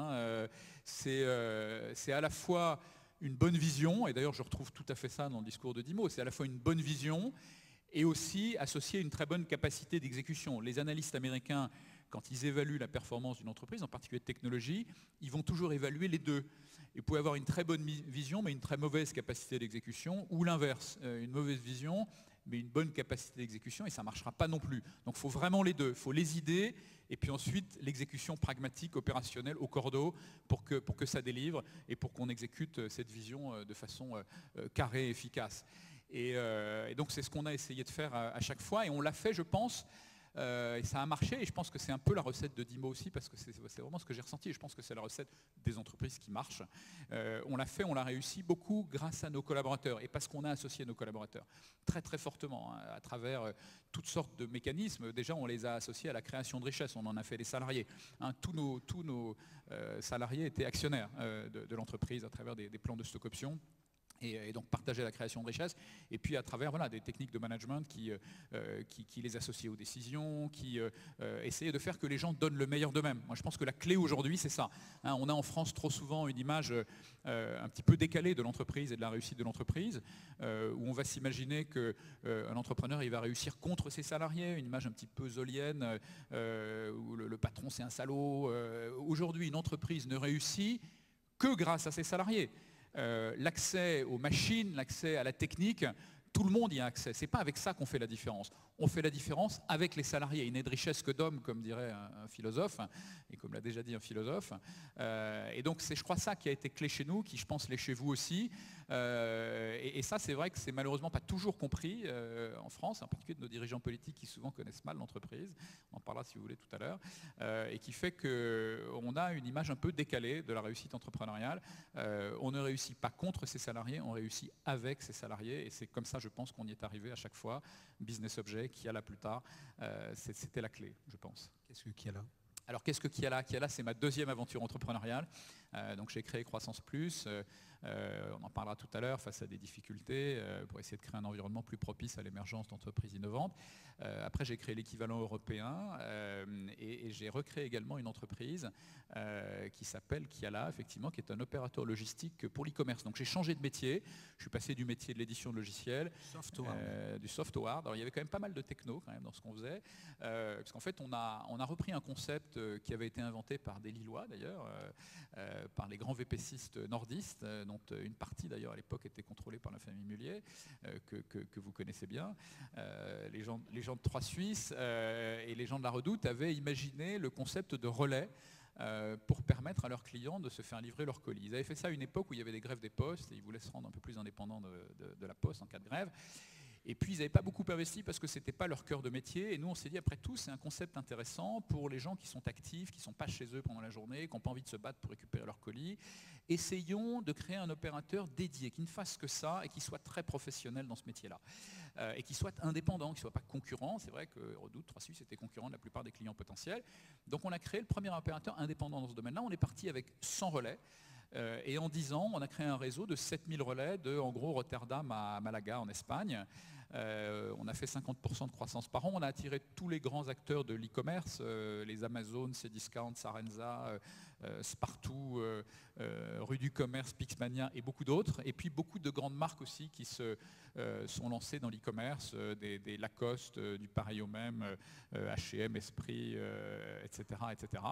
c'est à la fois une bonne vision, et d'ailleurs je retrouve tout à fait ça dans le discours de Dimo, c'est à la fois une bonne vision et aussi associé une très bonne capacité d'exécution. Les analystes américains, quand ils évaluent la performance d'une entreprise, en particulier de technologie, ils vont toujours évaluer les deux. Ils peuvent avoir une très bonne vision mais une très mauvaise capacité d'exécution, ou l'inverse, une mauvaise vision mais une bonne capacité d'exécution, et ça ne marchera pas non plus. Donc il faut vraiment les deux, il faut les idées, et puis ensuite l'exécution pragmatique, opérationnelle, au cordeau, pour que ça délivre, et pour qu'on exécute cette vision de façon carrée et efficace. Et donc c'est ce qu'on a essayé de faire à chaque fois, et on l'a fait, je pense, et ça a marché, et je pense que c'est un peu la recette de Dimo aussi, parce que c'est vraiment ce que j'ai ressenti, et je pense que c'est la recette des entreprises qui marchent. On l'a fait, on l'a réussi beaucoup grâce à nos collaborateurs, et parce qu'on a associé nos collaborateurs très très fortement, à travers toutes sortes de mécanismes. Déjà on les a associés à la création de richesse, on en a fait des salariés. Tous nos salariés étaient actionnaires de l'entreprise à travers des plans de stock options. Et donc partager la création de richesse, et puis à travers des techniques de management qui les associaient aux décisions, qui essayaient de faire que les gens donnent le meilleur d'eux-mêmes. Moi je pense que la clé aujourd'hui c'est ça. On a en France trop souvent une image un petit peu décalée de l'entreprise et de la réussite de l'entreprise, où on va s'imaginer qu'un entrepreneur il va réussir contre ses salariés, une image un petit peu zolienne, où le patron c'est un salaud. Aujourd'hui une entreprise ne réussit que grâce à ses salariés. L'accès aux machines, l'accès à la technique, tout le monde y a accès. Ce n'est pas avec ça qu'on fait la différence. On fait la différence avec les salariés. Il n'est de richesse que d'hommes, comme dirait un philosophe, et comme l'a déjà dit un philosophe. Et donc c'est, je crois, ça qui a été clé chez nous, qui je pense l'est chez vous aussi. Et ça, c'est vrai que c'est malheureusement pas toujours compris en France, en particulier de nos dirigeants politiques qui souvent connaissent mal l'entreprise. On en parlera si vous voulez tout à l'heure. Et qui fait qu'on a une image un peu décalée de la réussite entrepreneuriale. On ne réussit pas contre ses salariés, on réussit avec ses salariés. Et c'est comme ça, je pense, qu'on y est arrivé à chaque fois. Business Object, Kiala plus tard, c'était la clé, je pense. Qu'est-ce que Kiala ? Alors qu'est-ce que Kiala ? Kiala, c'est ma deuxième aventure entrepreneuriale. Donc j'ai créé Croissance Plus. On en parlera tout à l'heure, face à des difficultés, pour essayer de créer un environnement plus propice à l'émergence d'entreprises innovantes. Après, j'ai créé l'équivalent européen et j'ai recréé également une entreprise qui s'appelle Kiala, effectivement, qui est un opérateur logistique pour l'e-commerce. Donc j'ai changé de métier. Je suis passé du métier de l'édition de logiciels, du software. Alors il y avait quand même pas mal de techno quand même dans ce qu'on faisait, parce qu'en fait on a repris un concept qui avait été inventé par des Lillois d'ailleurs, par les grands VPCistes nordistes, dont une partie d'ailleurs à l'époque était contrôlée par la famille Mullier, que vous connaissez bien. Les gens de Trois Suisses et les gens de la Redoute avaient imaginé le concept de relais pour permettre à leurs clients de se faire livrer leurs colis. Ils avaient fait ça à une époque où il y avait des grèves des postes et ils voulaient se rendre un peu plus indépendants de la poste en cas de grève. Et puis ils n'avaient pas beaucoup investi parce que ce n'était pas leur cœur de métier. Et nous on s'est dit, après tout, c'est un concept intéressant pour les gens qui sont actifs, qui ne sont pas chez eux pendant la journée, qui n'ont pas envie de se battre pour récupérer leur colis. Essayons de créer un opérateur dédié, qui ne fasse que ça et qui soit très professionnel dans ce métier-là. Et qui soit indépendant, qui ne soit pas concurrent. C'est vrai que Redoute, Trois Suisses était concurrent de la plupart des clients potentiels. Donc on a créé le premier opérateur indépendant dans ce domaine-là. On est parti avec 100 relais. Et en 10 ans, on a créé un réseau de 7000 relais de, en gros, Rotterdam à Malaga en Espagne. On a fait 50% de croissance par an. On a attiré tous les grands acteurs de l'e-commerce, les Amazon, Cdiscount, Sarenza, Spartoo, Rue du Commerce, Pixmania et beaucoup d'autres. Et puis beaucoup de grandes marques aussi qui se sont lancées dans l'e-commerce, des Lacoste, du pareil au même, H&M, Esprit, etc., etc.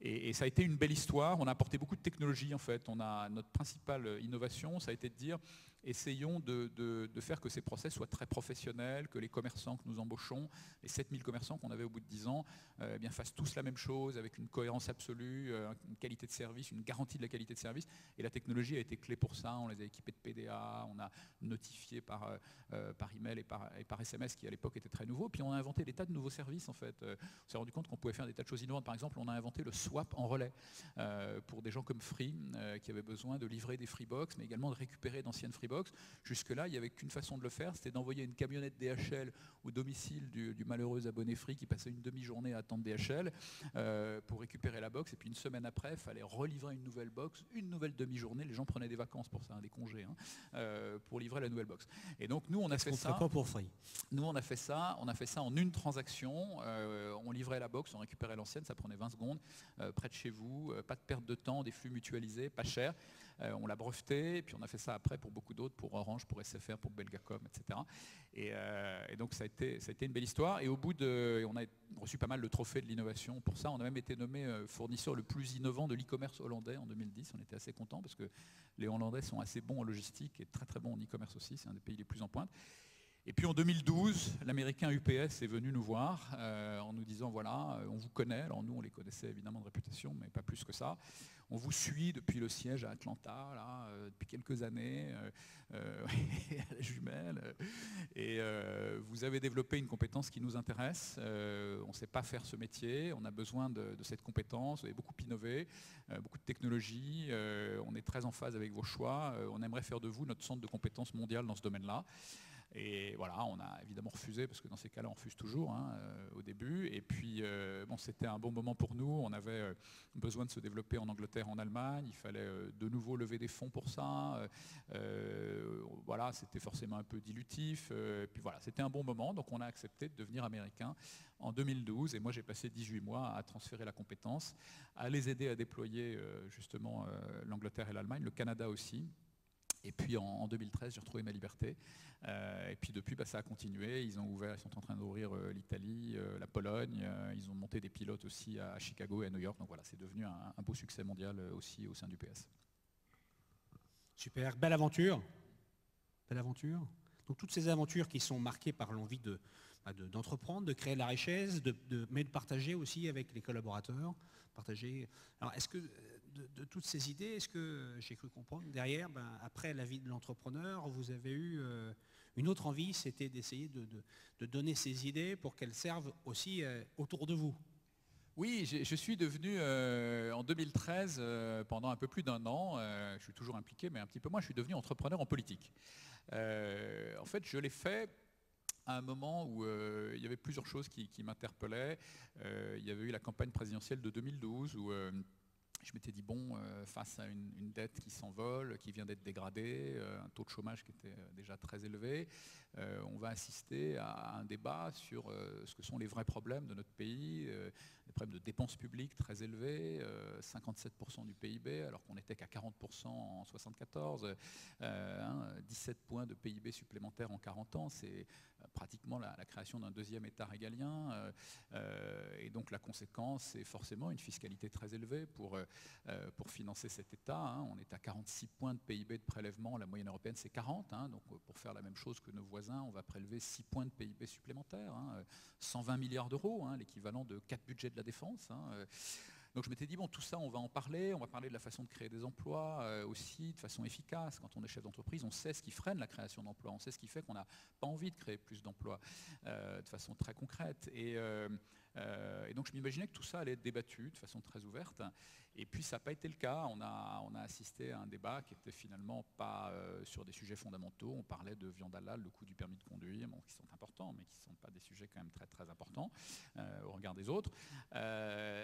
Et ça a été une belle histoire. On a apporté beaucoup de technologie en fait. Notre principale innovation, ça a été de dire essayons de faire que ces process soient très professionnels, que les commerçants que nous embauchons, les 7000 commerçants qu'on avait au bout de 10 ans, bien fassent tous la même chose avec une cohérence absolue, une qualité de service, une garantie de la qualité de service. Et la technologie a été clé pour ça. On les a équipés de PDA, on a notifié par email et par SMS, qui à l'époque était très nouveau. Puis on a inventé des tas de nouveaux services en fait. On s'est rendu compte qu'on pouvait faire des tas de choses innovantes. Par exemple, on a inventé le swap en relais pour des gens comme Free qui avaient besoin de livrer des Freebox, mais également de récupérer d'anciennes Freebox. Jusque-là, il n'y avait qu'une façon de le faire, c'était d'envoyer une camionnette DHL au domicile du malheureux abonné Free qui passait une demi-journée à attendre DHL pour récupérer la box. Et puis une semaine après, il fallait relivrer une nouvelle box, une nouvelle demi-journée. Les gens prenaient des vacances pour ça, des congés, pour livrer la nouvelle box. Et donc nous, on a fait ça. Pas pour Free. Nous, on a fait ça en une transaction. On livrait la box, on récupérait l'ancienne, ça prenait 20 secondes, près de chez vous, pas de perte de temps, des flux mutualisés, pas cher. On l'a breveté, et puis on a fait ça après pour beaucoup d'autres, pour Orange, pour SFR, pour Belgacom, etc. Et donc ça a été une belle histoire. Et au bout on a reçu pas mal de trophées de l'innovation pour ça. On a même été nommé fournisseur le plus innovant de l'e-commerce hollandais en 2010. On était assez contents parce que les Hollandais sont assez bons en logistique et très très bons en e-commerce aussi. C'est un des pays les plus en pointe. Et puis en 2012, l'américain UPS est venu nous voir en nous disant voilà, on vous connaît. Alors nous, on les connaissait évidemment de réputation, mais pas plus que ça. On vous suit depuis le siège à Atlanta, là, depuis quelques années, à la jumelle. Et vous avez développé une compétence qui nous intéresse. On ne sait pas faire ce métier. On a besoin de cette compétence. Vous avez beaucoup innové, beaucoup de technologie. On est très en phase avec vos choix. On aimerait faire de vous notre centre de compétences mondial dans ce domaine-là. Et voilà, on a évidemment refusé, parce que dans ces cas-là, on refuse toujours au début. Et puis, c'était un bon moment pour nous. On avait besoin de se développer en Angleterre, en Allemagne. Il fallait de nouveau lever des fonds pour ça. Voilà, c'était forcément un peu dilutif. Puis voilà, c'était un bon moment. Donc, on a accepté de devenir américain en 2012. Et moi, j'ai passé 18 mois à transférer la compétence, à les aider à déployer justement l'Angleterre et l'Allemagne, le Canada aussi. Et puis en 2013, j'ai retrouvé ma liberté. Et puis depuis, ça a continué. Ils sont en train d'ouvrir l'Italie, la Pologne. Ils ont monté des pilotes aussi à Chicago et à New York. Donc voilà, c'est devenu un beau succès mondial aussi au sein du PS. Super, belle aventure. Belle aventure. Donc toutes ces aventures qui sont marquées par l'envie d'entreprendre, de créer de la richesse, mais de partager aussi avec les collaborateurs. Partager. Alors est-ce que de toutes ces idées, est-ce que j'ai cru comprendre derrière, après la vie de l'entrepreneur, vous avez eu une autre envie, c'était d'essayer de donner ces idées pour qu'elles servent aussi autour de vous? Oui, je suis devenu en 2013, pendant un peu plus d'1 an, je suis toujours impliqué, mais un petit peu moins, je suis devenu entrepreneur en politique. En fait, je l'ai fait à un moment où il y avait plusieurs choses qui m'interpellaient. Il y avait eu la campagne présidentielle de 2012 où je m'étais dit, bon, face à une dette qui s'envole, qui vient d'être dégradée, un taux de chômage qui était déjà très élevé, on va assister à un débat sur ce que sont les vrais problèmes de notre pays, des problèmes de dépenses publiques très élevés, 57% du PIB, alors qu'on n'était qu'à 40% en 1974, 17 points de PIB supplémentaires en 40 ans, c'est pratiquement la création d'un deuxième État régalien, et donc la conséquence, c'est forcément une fiscalité très élevée pour financer cet État. On est à 46 points de PIB de prélèvement, la moyenne européenne c'est 40, donc pour faire la même chose que nos voisins, on va prélever 6 points de PIB supplémentaires, 120 milliards d'euros, l'équivalent de 4 budgets de la défense. Donc je m'étais dit, bon, tout ça, on va parler de la façon de créer des emplois aussi de façon efficace. Quand on est chef d'entreprise, on sait ce qui freine la création d'emplois, on sait ce qui fait qu'on n'a pas envie de créer plus d'emplois de façon très concrète. Et donc je m'imaginais que tout ça allait être débattu de façon très ouverte. Et puis ça n'a pas été le cas. On a assisté à un débat qui n'était finalement pas sur des sujets fondamentaux. On parlait de viande halal, le coût du permis de conduire, bon, qui sont importants, mais qui ne sont pas des sujets quand même très très importants au regard des autres.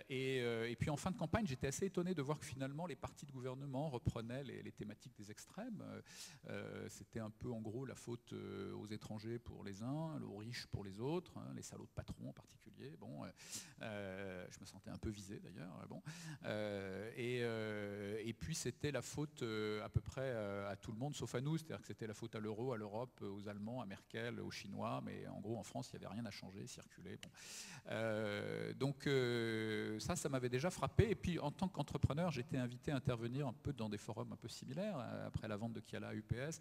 Et puis en fin de campagne, j'étais assez étonné de voir que finalement les partis de gouvernement reprenaient les thématiques des extrêmes. C'était un peu en gros la faute aux étrangers pour les uns, aux riches pour les autres, les salauds de patrons en particulier. Bon, je me sentais un peu visé d'ailleurs. Bon. Et puis c'était la faute à peu près à tout le monde sauf à nous, c'est-à-dire que c'était la faute à l'euro, à l'Europe, aux Allemands, à Merkel, aux Chinois, mais en gros en France il n'y avait rien à changer, circuler. Bon. Donc ça m'avait déjà frappé, et puis en tant qu'entrepreneur j'étais invité à intervenir un peu dans des forums un peu similaires, après la vente de Kiala à UPS.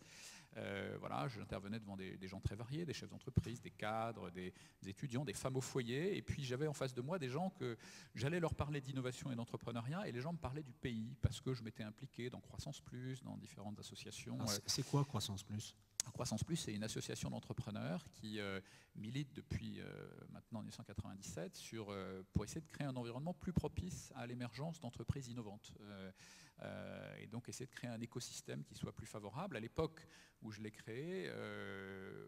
Voilà, j'intervenais devant des gens très variés, des chefs d'entreprise, des cadres, des étudiants, des femmes au foyer, et puis j'avais en face de moi des gens que j'allais leur parler d'innovation et d'entrepreneuriat, et les gens me parlaient du pays, parce que je m'étais impliqué dans Croissance Plus, dans différentes associations. C'est quoi Croissance Plus ? Croissance Plus, c'est une association d'entrepreneurs qui milite depuis maintenant 1997 pour essayer de créer un environnement plus propice à l'émergence d'entreprises innovantes. Et donc essayer de créer un écosystème qui soit plus favorable. À l'époque où je l'ai créé,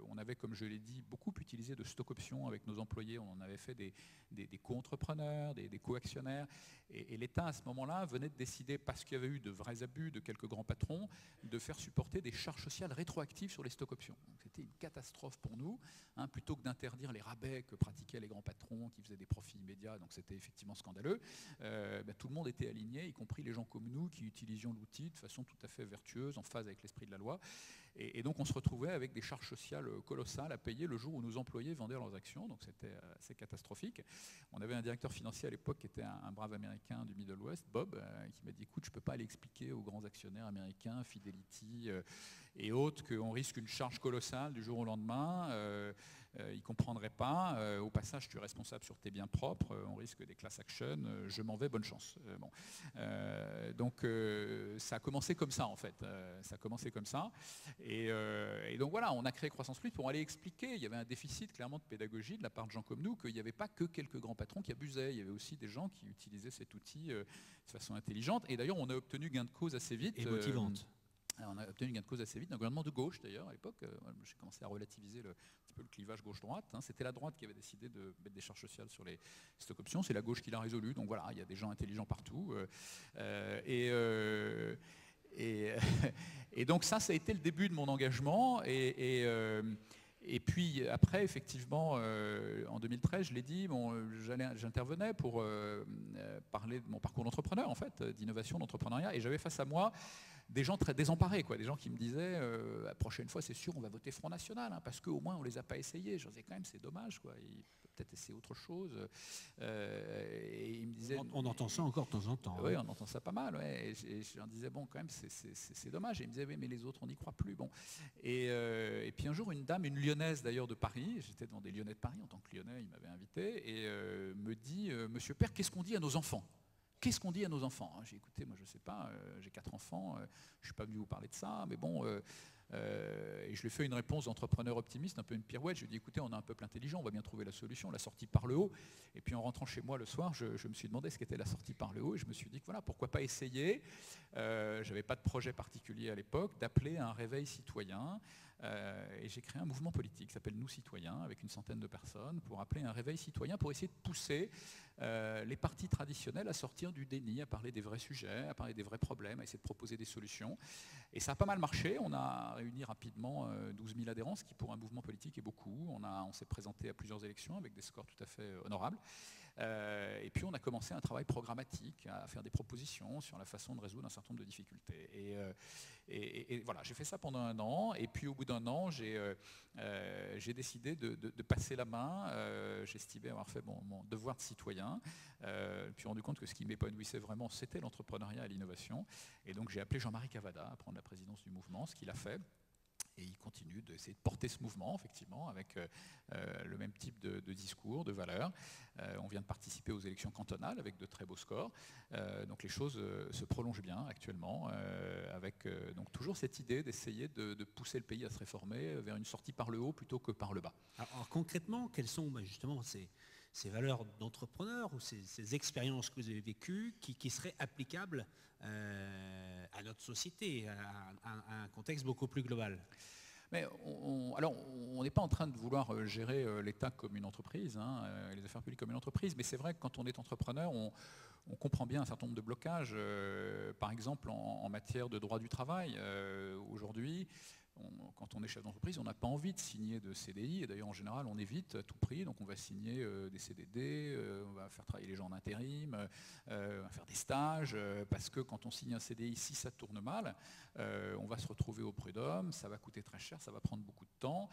on avait, comme je l'ai dit, beaucoup utilisé de stock options avec nos employés. On en avait fait des co-entrepreneurs, des co-actionnaires. Et l'État, à ce moment-là, venait de décider, parce qu'il y avait eu de vrais abus de quelques grands patrons, de faire supporter des charges sociales rétroactives sur les stock options. C'était une catastrophe pour nous, plutôt que d'interdire les rabais que pratiquaient les grands patrons qui faisaient des profits immédiats. Donc c'était effectivement scandaleux. Tout le monde était aligné, y compris les gens comme nous qui utilisions l'outil de façon tout à fait vertueuse, en phase avec l'esprit de la loi. Et donc on se retrouvait avec des charges sociales colossales à payer le jour où nos employés vendaient leurs actions, donc c'était assez catastrophique. On avait un directeur financier à l'époque qui était un brave américain du Middle West, Bob, qui m'a dit, écoute, je ne peux pas aller expliquer aux grands actionnaires américains, Fidelity et autres, qu'on risque une charge colossale du jour au lendemain. Ils ne comprendraient pas. Au passage, tu es responsable sur tes biens propres, on risque des class actions, je m'en vais, bonne chance. Donc ça a commencé comme ça en fait. Ça a commencé comme ça. Et donc voilà, on a créé Croissance Plus pour aller expliquer. Il y avait un déficit clairement de pédagogie de la part de gens comme nous, qu'il n'y avait pas que quelques grands patrons qui abusaient. Il y avait aussi des gens qui utilisaient cet outil de façon intelligente. Et d'ailleurs, on a obtenu gain de cause assez vite. Et motivante. On a obtenu gain de cause assez vite, un gouvernement de gauche d'ailleurs à l'époque. J'ai commencé à relativiser un petit peu le clivage gauche-droite. C'était la droite qui avait décidé de mettre des charges sociales sur les stock options, c'est la gauche qui l'a résolu. Donc voilà, il y a des gens intelligents partout. Et donc ça a été le début de mon engagement. Et puis après, effectivement, en 2013, je l'ai dit, j'intervenais pour parler de mon parcours d'entrepreneur, en fait, d'innovation, d'entrepreneuriat. Et j'avais face à moi des gens très désemparés, quoi, des gens qui me disaient la prochaine fois c'est sûr on va voter Front National, hein, parce qu'au moins on les a pas essayés. Je disais quand même c'est dommage, quoi. Il peut peut-être essayer autre chose. Et ils me disaient, on entend ça encore de temps en temps. Oui, on entend ça pas mal. Ouais. Et je leur disais bon quand même c'est dommage. Et ils me disaient oui mais les autres on n'y croit plus. Bon. Et puis un jour une dame, une Lyonnaise d'ailleurs de Paris, j'étais devant des Lyonnais de Paris en tant que Lyonnais, il m'avait invité et me dit Monsieur Père, qu'est-ce qu'on dit à nos enfants? Qu'est-ce qu'on dit à nos enfants? J'ai écouté, moi je ne sais pas, j'ai 4 enfants, je ne suis pas venu vous parler de ça, mais bon, et je lui ai fait une réponse d'entrepreneur optimiste, un peu une pirouette. Je lui ai dit écoutez, on a un peuple intelligent, on va bien trouver la solution, la sortie par le haut. Et puis en rentrant chez moi le soir, je me suis demandé ce qu'était la sortie par le haut, et je me suis dit que voilà, pourquoi pas essayer, je n'avais pas de projet particulier à l'époque, d'appeler à un réveil citoyen. Et j'ai créé un mouvement politique qui s'appelle Nous Citoyens, avec une centaine de personnes, pour appeler un réveil citoyen, pour essayer de pousser les partis traditionnels à sortir du déni, à parler des vrais sujets, à parler des vrais problèmes, à essayer de proposer des solutions. Et ça a pas mal marché. On a réuni rapidement 12 000 adhérents, ce qui pour un mouvement politique est beaucoup. On s'est présenté à plusieurs élections avec des scores tout à fait honorables. Et puis on a commencé un travail programmatique, à faire des propositions sur la façon de résoudre un certain nombre de difficultés. Et voilà, j'ai fait ça pendant 1 an, et puis au bout d'1 an, j'ai décidé de passer la main. J'estimais avoir fait mon devoir de citoyen, puis rendu compte que ce qui m'épanouissait vraiment, c'était l'entrepreneuriat et l'innovation. Et donc j'ai appelé Jean-Marie Cavada à prendre la présidence du mouvement, ce qu'il a fait. Et il continue d'essayer de porter ce mouvement, effectivement, avec le même type de discours, de valeurs. On vient de participer aux élections cantonales avec de très beaux scores. Donc les choses se prolongent bien actuellement, avec donc toujours cette idée d'essayer de pousser le pays à se réformer vers une sortie par le haut plutôt que par le bas. Alors concrètement, quelles sont justement ces valeurs d'entrepreneur ou ces expériences que vous avez vécues qui seraient applicables à notre société, à un contexte beaucoup plus global? Mais on n'est pas en train de vouloir gérer l'État comme une entreprise, hein, les affaires publiques comme une entreprise, mais c'est vrai que quand on est entrepreneur, on comprend bien un certain nombre de blocages, par exemple en matière de droit du travail. Aujourd'hui, quand on est chef d'entreprise, on n'a pas envie de signer de CDI, et d'ailleurs en général on évite à tout prix, donc on va signer des CDD, on va faire travailler les gens en intérim, on va faire des stages, parce que quand on signe un CDI, si ça tourne mal, on va se retrouver au prud'homme, ça va coûter très cher, ça va prendre beaucoup de temps,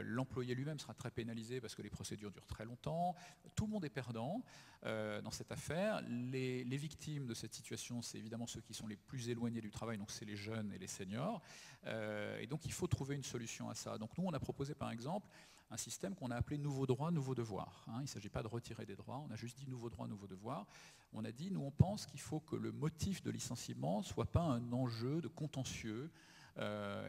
l'employé lui-même sera très pénalisé parce que les procédures durent très longtemps, tout le monde est perdant dans cette affaire. Les victimes de cette situation, c'est évidemment ceux qui sont les plus éloignés du travail, donc c'est les jeunes et les seniors. Et donc il faut trouver une solution à ça. Donc nous on a proposé par exemple un système qu'on a appelé nouveau droit, nouveau devoir. Il ne s'agit pas de retirer des droits, on a juste dit nouveau droit, nouveau devoir. On a dit, nous on pense qu'il faut que le motif de licenciement ne soit pas un enjeu de contentieux.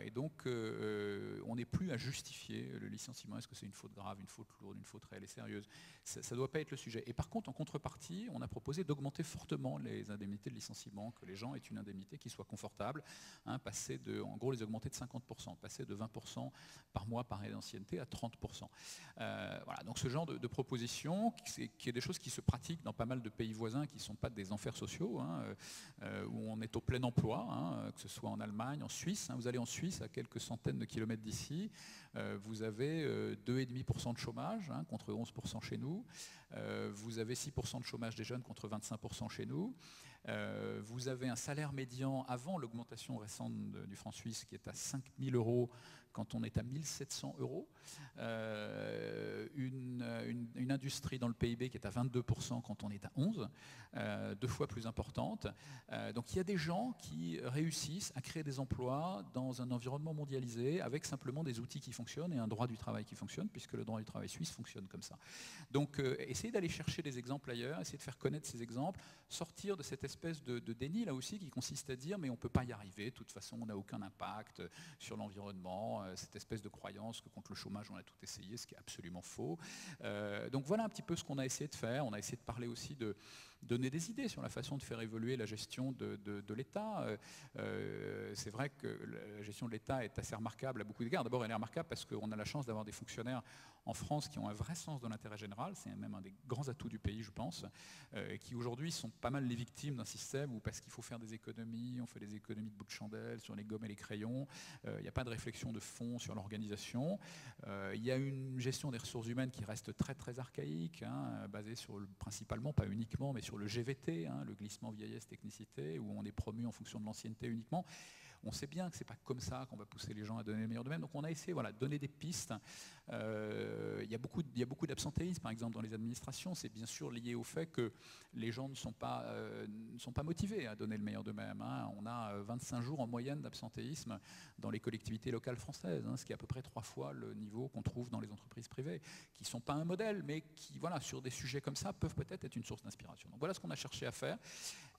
Et donc on n'est plus à justifier le licenciement. Est-ce que c'est une faute grave, une faute lourde, une faute réelle et sérieuse? Ça ne doit pas être le sujet. Et par contre, en contrepartie, on a proposé d'augmenter fortement les indemnités de licenciement, que les gens aient une indemnité qui soit confortable, passer en gros les augmenter de 50%, passer de 20% par mois par année d'ancienneté à 30%. Voilà, donc ce genre de proposition, qui est des choses qui se pratiquent dans pas mal de pays voisins qui ne sont pas des enfers sociaux, où on est au plein emploi, que ce soit en Allemagne, en Suisse. Vous allez en Suisse, à quelques centaines de kilomètres d'ici, vous avez 2,5% de chômage, contre 11% chez nous. Vous avez 6% de chômage des jeunes contre 25% chez nous. Vous avez un salaire médian avant l'augmentation récente du franc suisse qui est à 5 000 € quand on est à 1 700 €. Une industrie dans le PIB qui est à 22% quand on est à 11%, 2 fois plus importante. Donc il y a des gens qui réussissent à créer des emplois dans un environnement mondialisé avec simplement des outils qui fonctionnent et un droit du travail qui fonctionne, puisque le droit du travail suisse fonctionne comme ça. Donc essayez d'aller chercher des exemples ailleurs, essayez de faire connaître ces exemples, sortir de cette espèce de déni là aussi qui consiste à dire mais on ne peut pas y arriver, de toute façon on n'a aucun impact sur l'environnement, cette espèce de croyance que contre le chômage on a tout essayé, ce qui est absolument faux. Donc voilà un petit peu ce qu'on a essayé de faire. On a essayé de parler aussi de donner des idées sur la façon de faire évoluer la gestion de l'État. C'est vrai que la gestion de l'État est assez remarquable à beaucoup d'égards. D'abord, elle est remarquable parce qu'on a la chance d'avoir des fonctionnaires en France qui ont un vrai sens de l'intérêt général. C'est même un des grands atouts du pays, je pense, qui aujourd'hui sont pas mal les victimes d'un système où parce qu'il faut faire des économies, on fait des économies de bout de chandelle sur les gommes et les crayons. Il n'y a pas de réflexion de fond sur l'organisation. Il y a une gestion des ressources humaines qui reste très très archaïque, hein, basée sur principalement, pas uniquement, mais sur le GVT, hein, le glissement vieillesse technicité, où on est promu en fonction de l'ancienneté uniquement. On sait bien que ce n'est pas comme ça qu'on va pousser les gens à donner le meilleur d'eux-mêmes. Donc on a essayé de donner des pistes. Il y a beaucoup d'absentéisme, par exemple, dans les administrations. C'est bien sûr lié au fait que les gens ne sont pas motivés à donner le meilleur d'eux-mêmes, hein. On a 25 jours en moyenne d'absentéisme dans les collectivités locales françaises, hein, ce qui est à peu près 3 fois le niveau qu'on trouve dans les entreprises privées, qui ne sont pas un modèle, mais qui, sur des sujets comme ça, peuvent peut-être être une source d'inspiration. Donc voilà ce qu'on a cherché à faire,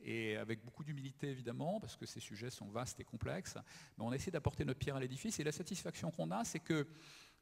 et avec beaucoup d'humilité, évidemment, parce que ces sujets sont vastes et complexes, mais on a essayé d'apporter notre pierre à l'édifice, et la satisfaction qu'on a, c'est que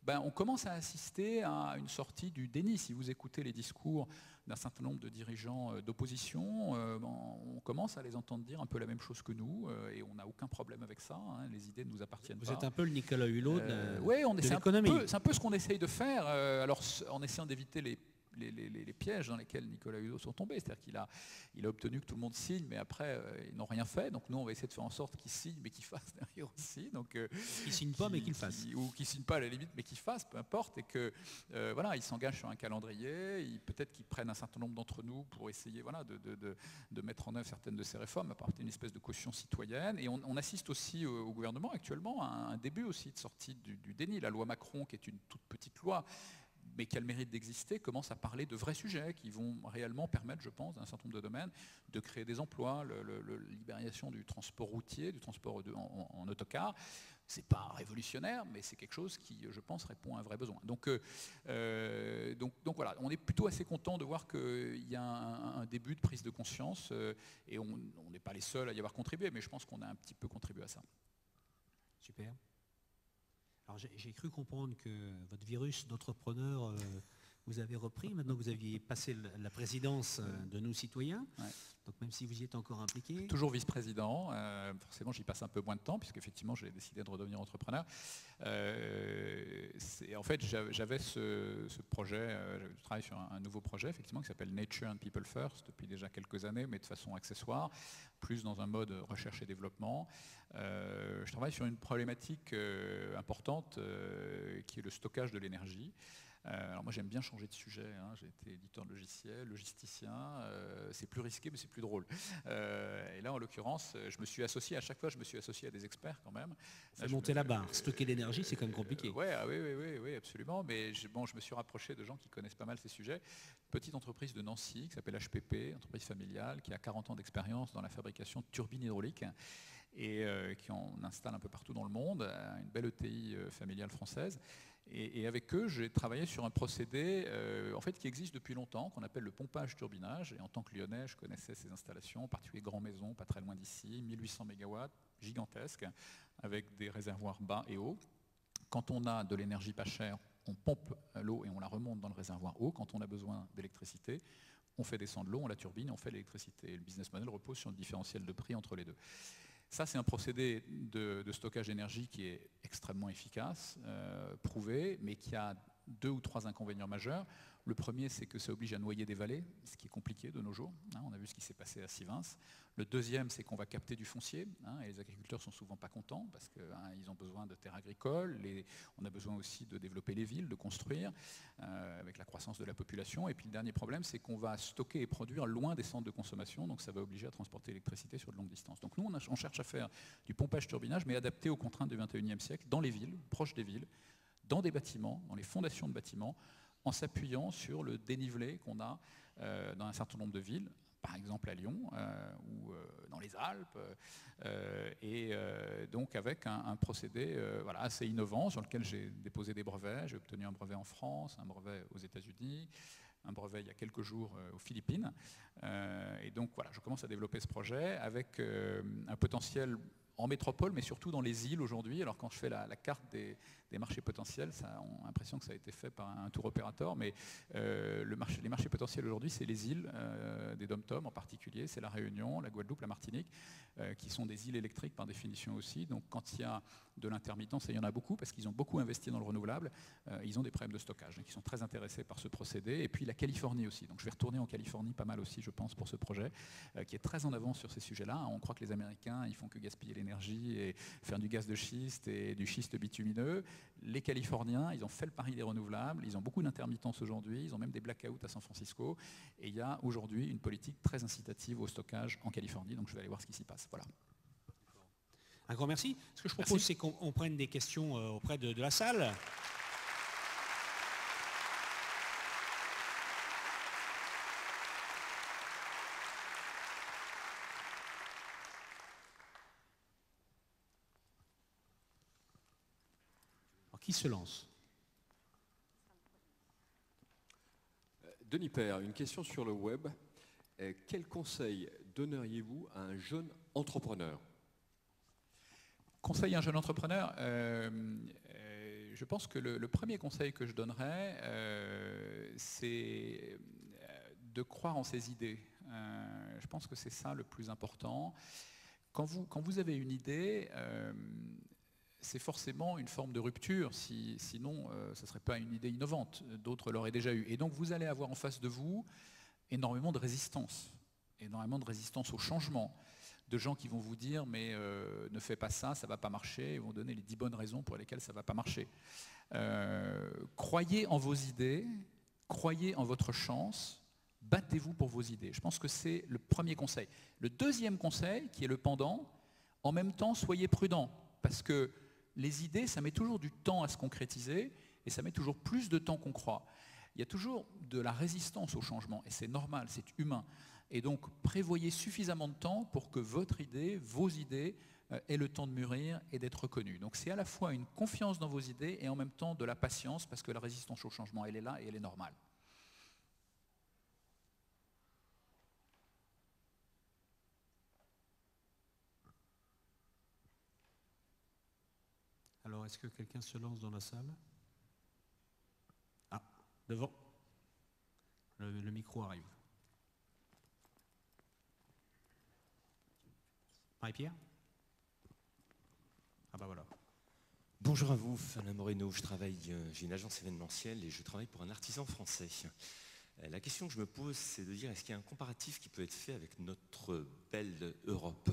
on commence à assister à une sortie du déni. Si vous écoutez les discours d'un certain nombre de dirigeants d'opposition, on commence à les entendre dire un peu la même chose que nous, et on n'a aucun problème avec ça, hein, les idées ne nous appartiennent pas. Vous êtes un peu le Nicolas Hulot de l'économie. C'est un peu ce qu'on essaye de faire, alors en essayant d'éviter les pièges dans lesquels Nicolas Hulot sont tombés. C'est-à-dire qu'il a obtenu que tout le monde signe, mais après, ils n'ont rien fait. Donc nous, on va essayer de faire en sorte qu'ils signent, mais qu'ils fassent derrière aussi. Donc, qu'ils ne signent pas, mais qu'ils fassent. Ou qu'ils ne signent pas à la limite, mais qu'ils fassent, peu importe. Et que, ils s'engagent sur un calendrier. Peut-être qu'ils prennent un certain nombre d'entre nous pour essayer de mettre en œuvre certaines de ces réformes, apporter une espèce de caution citoyenne. Et on assiste aussi au gouvernement actuellement à un début aussi de sortie du déni. La loi Macron, qui est une toute petite loi, mais qui a le mérite d'exister, commence à parler de vrais sujets qui vont réellement permettre, je pense, dans un certain nombre de domaines, de créer des emplois, la libération du transport routier, du transport en autocar. Ce n'est pas révolutionnaire, mais c'est quelque chose qui, je pense, répond à un vrai besoin. Donc voilà, on est plutôt assez content de voir qu'il y a un début de prise de conscience, et on n'est pas les seuls à y avoir contribué, mais je pense qu'on a un petit peu contribué à ça. Super. Alors j'ai cru comprendre que votre virus d'entrepreneur, vous avez repris, maintenant que vous aviez passé la présidence de Nous Citoyens, ouais. Donc même si vous y êtes encore impliqué. Toujours vice-président, forcément j'y passe un peu moins de temps, puisqu'effectivement j'ai décidé de redevenir entrepreneur. En fait j'avais ce projet, je travaille sur un nouveau projet effectivement qui s'appelle Nature and People First depuis déjà quelques années, mais de façon accessoire, plus dans un mode recherche et développement. Je travaille sur une problématique importante qui est le stockage de l'énergie. Alors moi j'aime bien changer de sujet, hein. J'ai été éditeur de logiciel, logisticien, c'est plus risqué mais c'est plus drôle. Et là en l'occurrence je me suis associé, à chaque fois je me suis associé à des experts quand même. Ça monter la barre, stocker l'énergie c'est quand même compliqué. Oui, absolument, mais je me suis rapproché de gens qui connaissent pas mal ces sujets. Petite entreprise de Nancy qui s'appelle HPP, entreprise familiale, qui a 40 ans d'expérience dans la fabrication de turbines hydrauliques, et qui en installe un peu partout dans le monde, une belle ETI familiale française. Et avec eux, j'ai travaillé sur un procédé en fait, qui existe depuis longtemps, qu'on appelle le pompage-turbinage. Et en tant que Lyonnais, je connaissais ces installations, en particulier Grand Maison, pas très loin d'ici, 1800 MW, gigantesques, avec des réservoirs bas et hauts. Quand on a de l'énergie pas chère, on pompe l'eau et on la remonte dans le réservoir haut. Quand on a besoin d'électricité, on fait descendre l'eau, on la turbine, on fait l'électricité. Et le business model repose sur le différentiel de prix entre les deux. Ça, c'est un procédé de stockage d'énergie qui est extrêmement efficace, prouvé, mais qui a 2 ou 3 inconvénients majeurs. Le premier, c'est que ça oblige à noyer des vallées, ce qui est compliqué de nos jours. Hein, on a vu ce qui s'est passé à Sivins. Le deuxième, c'est qu'on va capter du foncier, hein, et les agriculteurs sont souvent pas contents parce qu'ils ont besoin de terres agricoles. On a besoin aussi de développer les villes, de construire, avec la croissance de la population. Et puis le dernier problème, c'est qu'on va stocker et produire loin des centres de consommation, donc ça va obliger à transporter l'électricité sur de longues distances. Donc nous, on cherche à faire du pompage-turbinage, mais adapté aux contraintes du XXIe siècle, dans les villes, proches des villes, dans des bâtiments, dans les fondations de bâtiments, en s'appuyant sur le dénivelé qu'on a dans un certain nombre de villes, par exemple à Lyon ou dans les Alpes, et donc avec un procédé assez innovant sur lequel j'ai déposé des brevets. J'ai obtenu un brevet en France, un brevet aux États-Unis, un brevet il y a quelques jours aux Philippines. Et donc voilà, je commence à développer ce projet avec un potentiel en métropole, mais surtout dans les îles aujourd'hui. Alors quand je fais la carte des marchés potentiels. On a l'impression que ça a été fait par un tour opérateur, mais les marchés potentiels aujourd'hui, c'est les îles des DOM-TOM en particulier, c'est la Réunion, la Guadeloupe, la Martinique, qui sont des îles électriques par définition aussi. Donc quand il y a de l'intermittence, et il y en a beaucoup parce qu'ils ont beaucoup investi dans le renouvelable, ils ont des problèmes de stockage, donc ils sont très intéressés par ce procédé. Et puis la Californie aussi, donc je vais retourner en Californie pas mal aussi, je pense, pour ce projet, qui est très en avance sur ces sujets-là. On croit que les Américains, ils font que gaspiller l'énergie et faire du gaz de schiste et du schiste bitumineux. Les Californiens, ils ont fait le pari des renouvelables, ils ont beaucoup d'intermittence aujourd'hui, ils ont même des blackouts à San Francisco, et il y a aujourd'hui une politique très incitative au stockage en Californie, donc je vais aller voir ce qui s'y passe. Voilà. Un grand merci. Ce que je propose, c'est qu'on prenne des questions auprès de la salle. Alors, qui se lance? Denis Père, une question sur le web. Quel conseil donneriez-vous à un jeune entrepreneur? Conseil à un jeune entrepreneur, je pense que le premier conseil que je donnerais, c'est de croire en ses idées. Je pense que c'est ça le plus important. Quand vous avez une idée, c'est forcément une forme de rupture, sinon ce ne serait pas une idée innovante, d'autres l'auraient déjà eu. Et donc vous allez avoir en face de vous énormément de résistance au changement, de gens qui vont vous dire mais ne fais pas ça, ça ne va pas marcher, ils vont donner les 10 bonnes raisons pour lesquelles ça ne va pas marcher. Croyez en vos idées, croyez en votre chance, battez-vous pour vos idées. Je pense que c'est le premier conseil. Le deuxième conseil, qui est le pendant, en même temps, soyez prudents, parce que les idées, ça met toujours du temps à se concrétiser, et ça met toujours plus de temps qu'on croit. Il y a toujours de la résistance au changement, et c'est normal, c'est humain. Et donc, prévoyez suffisamment de temps pour que votre idée, vos idées, aient le temps de mûrir et d'être reconnues. Donc, c'est à la fois une confiance dans vos idées et en même temps de la patience, parce que la résistance au changement, elle est là et elle est normale. Alors, est-ce que quelqu'un se lance dans la salle? Ah, devant. Le micro arrive. Marie-Pierre? Ah bah voilà. Bonjour à vous, Alain Moreno. J'ai une agence événementielle et je travaille pour un artisan français. La question que je me pose, c'est de dire, est-ce qu'il y a un comparatif qui peut être fait avec notre belle Europe?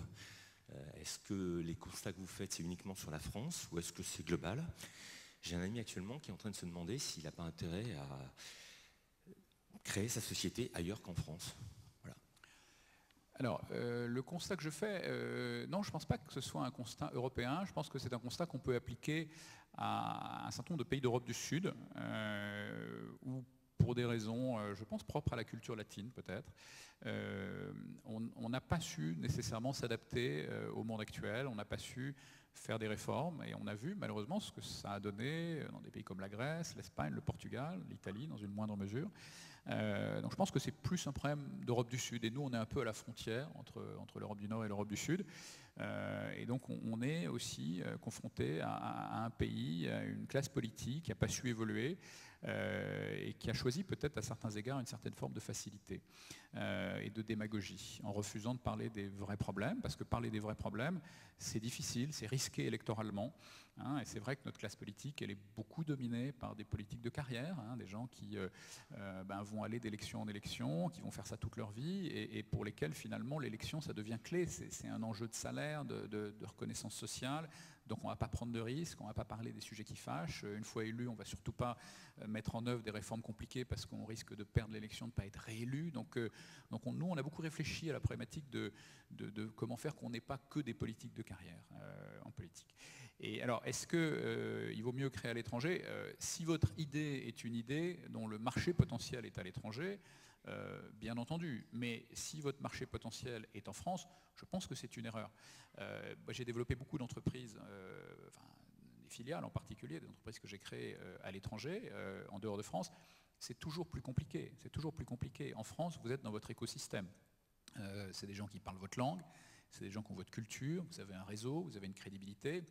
Est-ce que les constats que vous faites, c'est uniquement sur la France ou est-ce que c'est global? J'ai un ami actuellement qui est en train de se demander s'il n'a pas intérêt à créer sa société ailleurs qu'en France. Voilà. Alors, le constat que je fais, non, je ne pense pas que ce soit un constat européen. Je pense que c'est un constat qu'on peut appliquer à un certain nombre de pays d'Europe du Sud, où pour des raisons, je pense, propres à la culture latine peut-être, on n'a pas su nécessairement s'adapter au monde actuel, on n'a pas su faire des réformes, et on a vu malheureusement ce que ça a donné dans des pays comme la Grèce, l'Espagne, le Portugal, l'Italie dans une moindre mesure. Donc je pense que c'est plus un problème d'Europe du Sud, et nous on est un peu à la frontière entre l'Europe du Nord et l'Europe du Sud, et donc on est aussi confronté à un pays, à une classe politique qui n'a pas su évoluer, et qui a choisi peut-être à certains égards une certaine forme de facilité et de démagogie, en refusant de parler des vrais problèmes, parce que parler des vrais problèmes, c'est difficile, c'est risqué électoralement, hein, et c'est vrai que notre classe politique, elle est beaucoup dominée par des politiques de carrière, hein, des gens qui vont aller d'élection en élection, qui vont faire ça toute leur vie, et pour lesquels finalement l'élection, ça devient clé, c'est un enjeu de salaire, de reconnaissance sociale. Donc on ne va pas prendre de risques, on ne va pas parler des sujets qui fâchent. Une fois élu, on ne va surtout pas mettre en œuvre des réformes compliquées parce qu'on risque de perdre l'élection, de ne pas être réélu. Donc nous, on a beaucoup réfléchi à la problématique de comment faire qu'on n'ait pas que des politiques de carrière en politique. Et alors, est-ce qu'il vaut mieux créer à l'étranger? Si votre idée est une idée dont le marché potentiel est à l'étranger, bien entendu, mais si votre marché potentiel est en France, je pense que c'est une erreur. J'ai développé beaucoup d'entreprises, des filiales en particulier, des entreprises que j'ai créées à l'étranger, en dehors de France. C'est toujours plus compliqué. C'est toujours plus compliqué. En France, vous êtes dans votre écosystème. C'est des gens qui parlent votre langue, c'est des gens qui ont votre culture, vous avez un réseau, vous avez une crédibilité.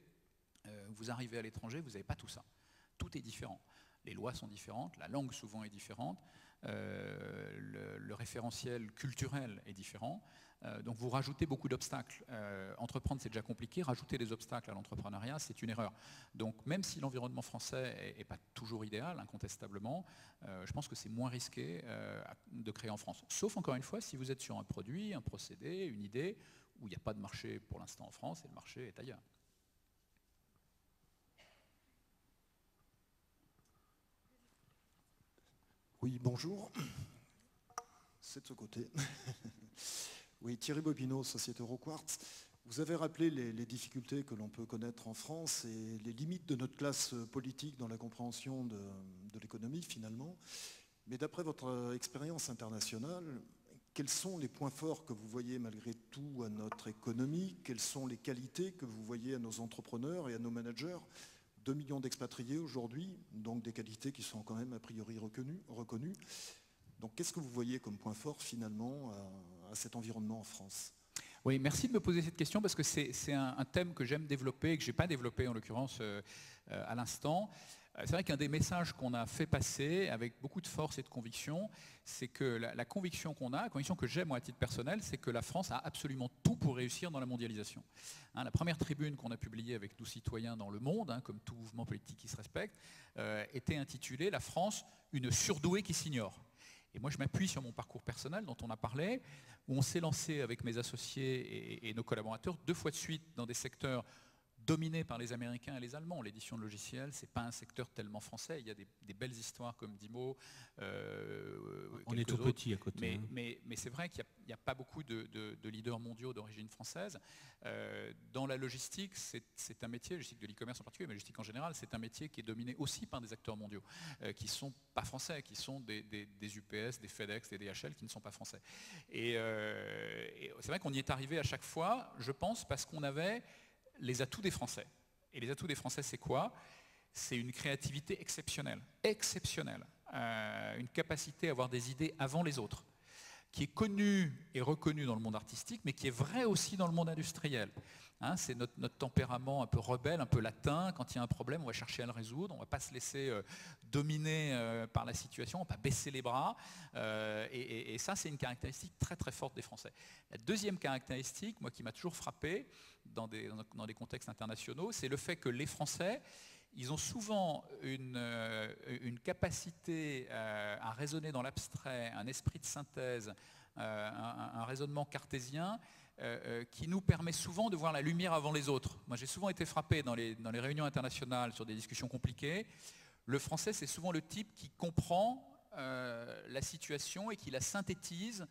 Vous arrivez à l'étranger, vous n'avez pas tout ça. Tout est différent. Les lois sont différentes, la langue souvent est différente, le référentiel culturel est différent. Donc vous rajoutez beaucoup d'obstacles. Entreprendre, c'est déjà compliqué. Rajouter des obstacles à l'entrepreneuriat, c'est une erreur. Donc même si l'environnement français n'est pas toujours idéal, incontestablement, je pense que c'est moins risqué de créer en France. Sauf, encore une fois, si vous êtes sur un produit, un procédé, une idée, où il n'y a pas de marché pour l'instant en France et le marché est ailleurs. Oui, bonjour. C'est de ce côté. Oui, Thierry Bobineau, Société Euroquartz. Vous avez rappelé les difficultés que l'on peut connaître en France et les limites de notre classe politique dans la compréhension de l'économie, finalement. Mais d'après votre expérience internationale, quels sont les points forts que vous voyez malgré tout à notre économie? Quelles sont les qualités que vous voyez à nos entrepreneurs et à nos managers? 2 millions d'expatriés aujourd'hui, donc des qualités qui sont quand même a priori reconnues. Donc qu'est-ce que vous voyez comme point fort finalement à cet environnement en France? Oui, merci de me poser cette question parce que c'est un thème que j'aime développer et que je n'ai pas développé en l'occurrence à l'instant. C'est vrai qu'un des messages qu'on a fait passer avec beaucoup de force et de conviction, c'est que la conviction qu'on a, la conviction que j'ai moi à titre personnel, c'est que la France a absolument tout pour réussir dans la mondialisation. La première tribune qu'on a publiée avec nous citoyens dans le monde, comme tout mouvement politique qui se respecte, était intitulée « La France, une surdouée qui s'ignore ». Et moi, je m'appuie sur mon parcours personnel dont on a parlé, où on s'est lancé avec mes associés et nos collaborateurs 2 fois de suite dans des secteurs dominés par les Américains et les Allemands. L'édition de logiciels, ce n'est pas un secteur tellement français. Il y a des belles histoires comme Dimo. On est tout petit à côté. Mais c'est vrai qu'il n'y a pas beaucoup de leaders mondiaux d'origine française. Dans la logistique, c'est un métier, logistique de l'e-commerce en particulier, mais logistique en général, c'est un métier qui est dominé aussi par des acteurs mondiaux, qui ne sont pas français, qui sont des UPS, des FedEx, des DHL, qui ne sont pas français. Et c'est vrai qu'on y est arrivé à chaque fois, je pense, parce qu'on avait les atouts des Français. Et les atouts des Français, c'est quoi? C'est une créativité exceptionnelle, une capacité à avoir des idées avant les autres, qui est connue et reconnue dans le monde artistique, mais qui est vraie aussi dans le monde industriel. C'est notre tempérament un peu rebelle, un peu latin. Quand il y a un problème, on va chercher à le résoudre. On ne va pas se laisser dominer par la situation, on ne va pas baisser les bras. Et ça, c'est une caractéristique très très forte des Français. La deuxième caractéristique, moi, qui m'a toujours frappé dans des contextes internationaux, c'est le fait que les Français, ils ont souvent une capacité à raisonner dans l'abstrait, un esprit de synthèse, un raisonnement cartésien qui nous permet souvent de voir la lumière avant les autres. Moi, j'ai souvent été frappé dans les réunions internationales sur des discussions compliquées. Le Français, c'est souvent le type qui comprend la situation et qui la synthétise,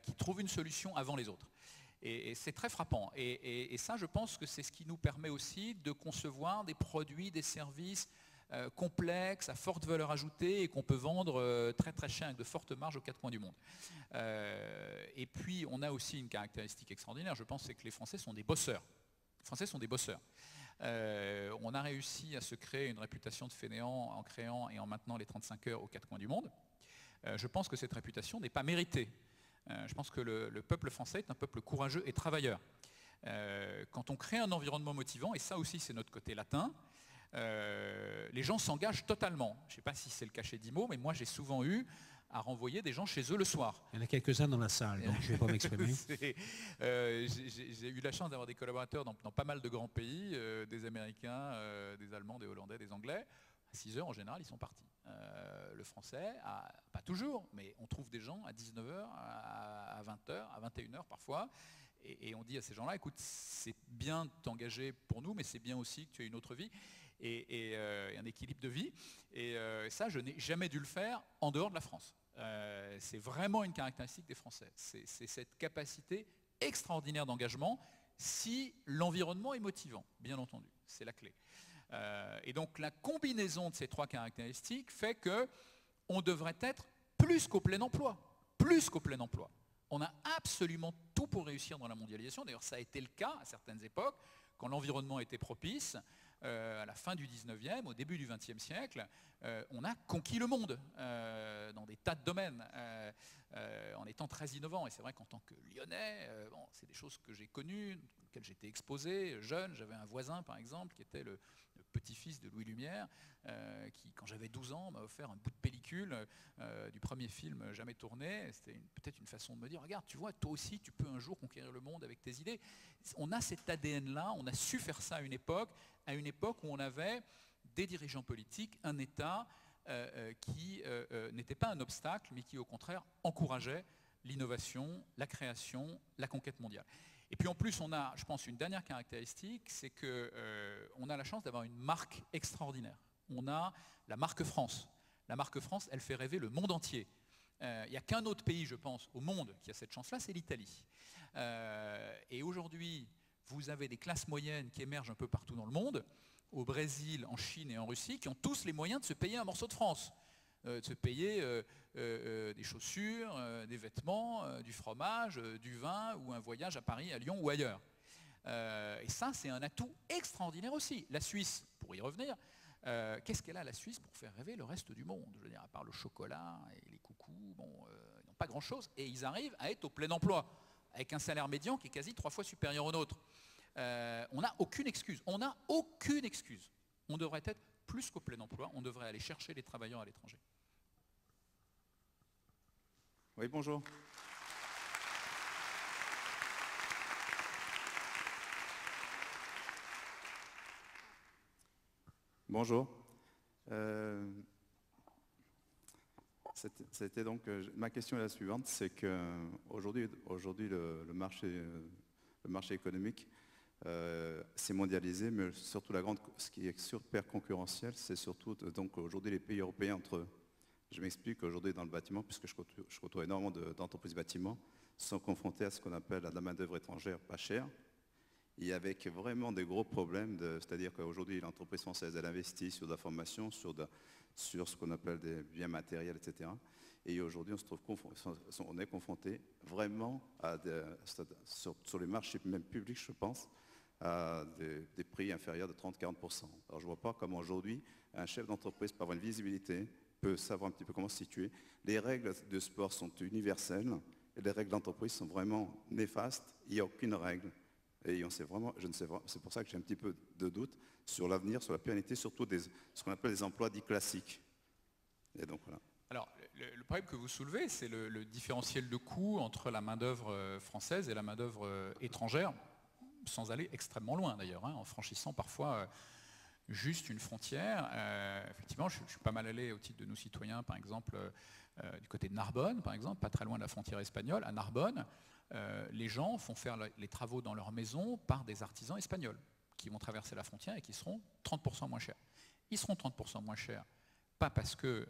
qui trouve une solution avant les autres. Et c'est très frappant. Et ça, je pense que c'est ce qui nous permet aussi de concevoir des produits, des services complexes, à forte valeur ajoutée et qu'on peut vendre très très cher avec de fortes marges aux 4 coins du monde. Et puis, on a aussi une caractéristique extraordinaire, je pense, c'est que les Français sont des bosseurs. Les Français sont des bosseurs. On a réussi à se créer une réputation de fainéant en créant et en maintenant les 35 heures aux 4 coins du monde. Je pense que cette réputation n'est pas méritée. Je pense que le peuple français est un peuple courageux et travailleur. Quand on crée un environnement motivant, et ça aussi c'est notre côté latin, les gens s'engagent totalement. Je ne sais pas si c'est le cas chez Dimo, mais moi j'ai souvent eu à renvoyer des gens chez eux le soir. Il y en a quelques-uns dans la salle, donc je ne vais pas m'exprimer. J'ai eu la chance d'avoir des collaborateurs dans pas mal de grands pays, des Américains, des Allemands, des Hollandais, des Anglais. À 6 heures, en général, ils sont partis. Le français, pas toujours, mais on trouve des gens à 19h, à 20h, à 21h parfois, et on dit à ces gens-là, écoute, c'est bien de t'engager pour nous, mais c'est bien aussi que tu aies une autre vie, et un équilibre de vie. Et ça, je n'ai jamais dû le faire en dehors de la France. C'est vraiment une caractéristique des Français. C'est cette capacité extraordinaire d'engagement si l'environnement est motivant, bien entendu. C'est la clé. Et donc la combinaison de ces 3 caractéristiques fait qu'on devrait être plus qu'au plein emploi. Plus qu'au plein emploi. On a absolument tout pour réussir dans la mondialisation. D'ailleurs, ça a été le cas à certaines époques, quand l'environnement était propice. À la fin du 19e, au début du 20e siècle, on a conquis le monde dans des tas de domaines, en étant très innovant. Et c'est vrai qu'en tant que Lyonnais, c'est des choses que j'ai connues, lequel j'étais exposé, jeune. J'avais un voisin, par exemple, qui était le petit-fils de Louis Lumière, qui, quand j'avais 12 ans, m'a offert un bout de pellicule du premier film jamais tourné. C'était peut-être une façon de me dire, regarde, tu vois, toi aussi, tu peux un jour conquérir le monde avec tes idées. On a cet ADN-là, on a su faire ça à une époque où on avait des dirigeants politiques, un État qui n'était pas un obstacle, mais qui, au contraire, encourageait l'innovation, la création, la conquête mondiale. Et puis en plus, on a, je pense, une dernière caractéristique, c'est qu'on a la chance d'avoir une marque extraordinaire. On a la marque France. La marque France, elle fait rêver le monde entier. Il n'y a qu'un autre pays, je pense, au monde qui a cette chance-là, c'est l'Italie. Et aujourd'hui, vous avez des classes moyennes qui émergent un peu partout dans le monde, au Brésil, en Chine et en Russie, qui ont tous les moyens de se payer un morceau de France. De se payer des chaussures, des vêtements, du fromage, du vin ou un voyage à Paris, à Lyon ou ailleurs. Et ça, c'est un atout extraordinaire aussi. La Suisse, pour y revenir, qu'est-ce qu'elle a la Suisse pour faire rêver le reste du monde? Je veux dire, à part le chocolat et les coucous, bon, ils n'ont pas grand-chose. Et ils arrivent à être au plein emploi, avec un salaire médian qui est quasi 3 fois supérieur au nôtre. On n'a aucune excuse. On n'a aucune excuse. On devrait être plus qu'au plein emploi. On devrait aller chercher les travailleurs à l'étranger. Oui, bonjour. Bonjour. C'était donc ma question est la suivante, c'est que aujourd'hui le marché économique s'est mondialisé, mais surtout ce qui est super concurrentiel, c'est surtout donc aujourd'hui les pays européens entre eux. Je m'explique, aujourd'hui dans le bâtiment, puisque je côtoie énormément d'entreprises bâtiments, sont confrontés à ce qu'on appelle la main-d'œuvre étrangère pas chère, et avec vraiment des gros problèmes, c'est-à-dire qu'aujourd'hui l'entreprise française elle investit sur de la formation, sur ce qu'on appelle des biens matériels, etc. Et aujourd'hui on est confronté vraiment à sur les marchés même publics, je pense, à des prix inférieurs de 30-40%. Alors je ne vois pas comment aujourd'hui un chef d'entreprise peut avoir une visibilité, peut savoir un petit peu comment se situer. Les règles de sport sont universelles et les règles d'entreprise sont vraiment néfastes. Il n'y a aucune règle. Et on sait vraiment, je ne sais pas, c'est pour ça que j'ai un petit peu de doute sur l'avenir, sur la pérennité, surtout ce qu'on appelle les emplois dits classiques. Et donc voilà. Alors, le problème que vous soulevez, c'est le différentiel de coût entre la main-d'œuvre française et la main-d'œuvre étrangère, sans aller extrêmement loin d'ailleurs, en franchissant parfois juste une frontière. Effectivement, je suis pas mal allé au titre de nos citoyens, par exemple, du côté de Narbonne, par exemple, pas très loin de la frontière espagnole. À Narbonne, les gens font faire les travaux dans leur maison par des artisans espagnols qui vont traverser la frontière et qui seront 30% moins chers. Ils seront 30% moins chers, pas parce qu'ils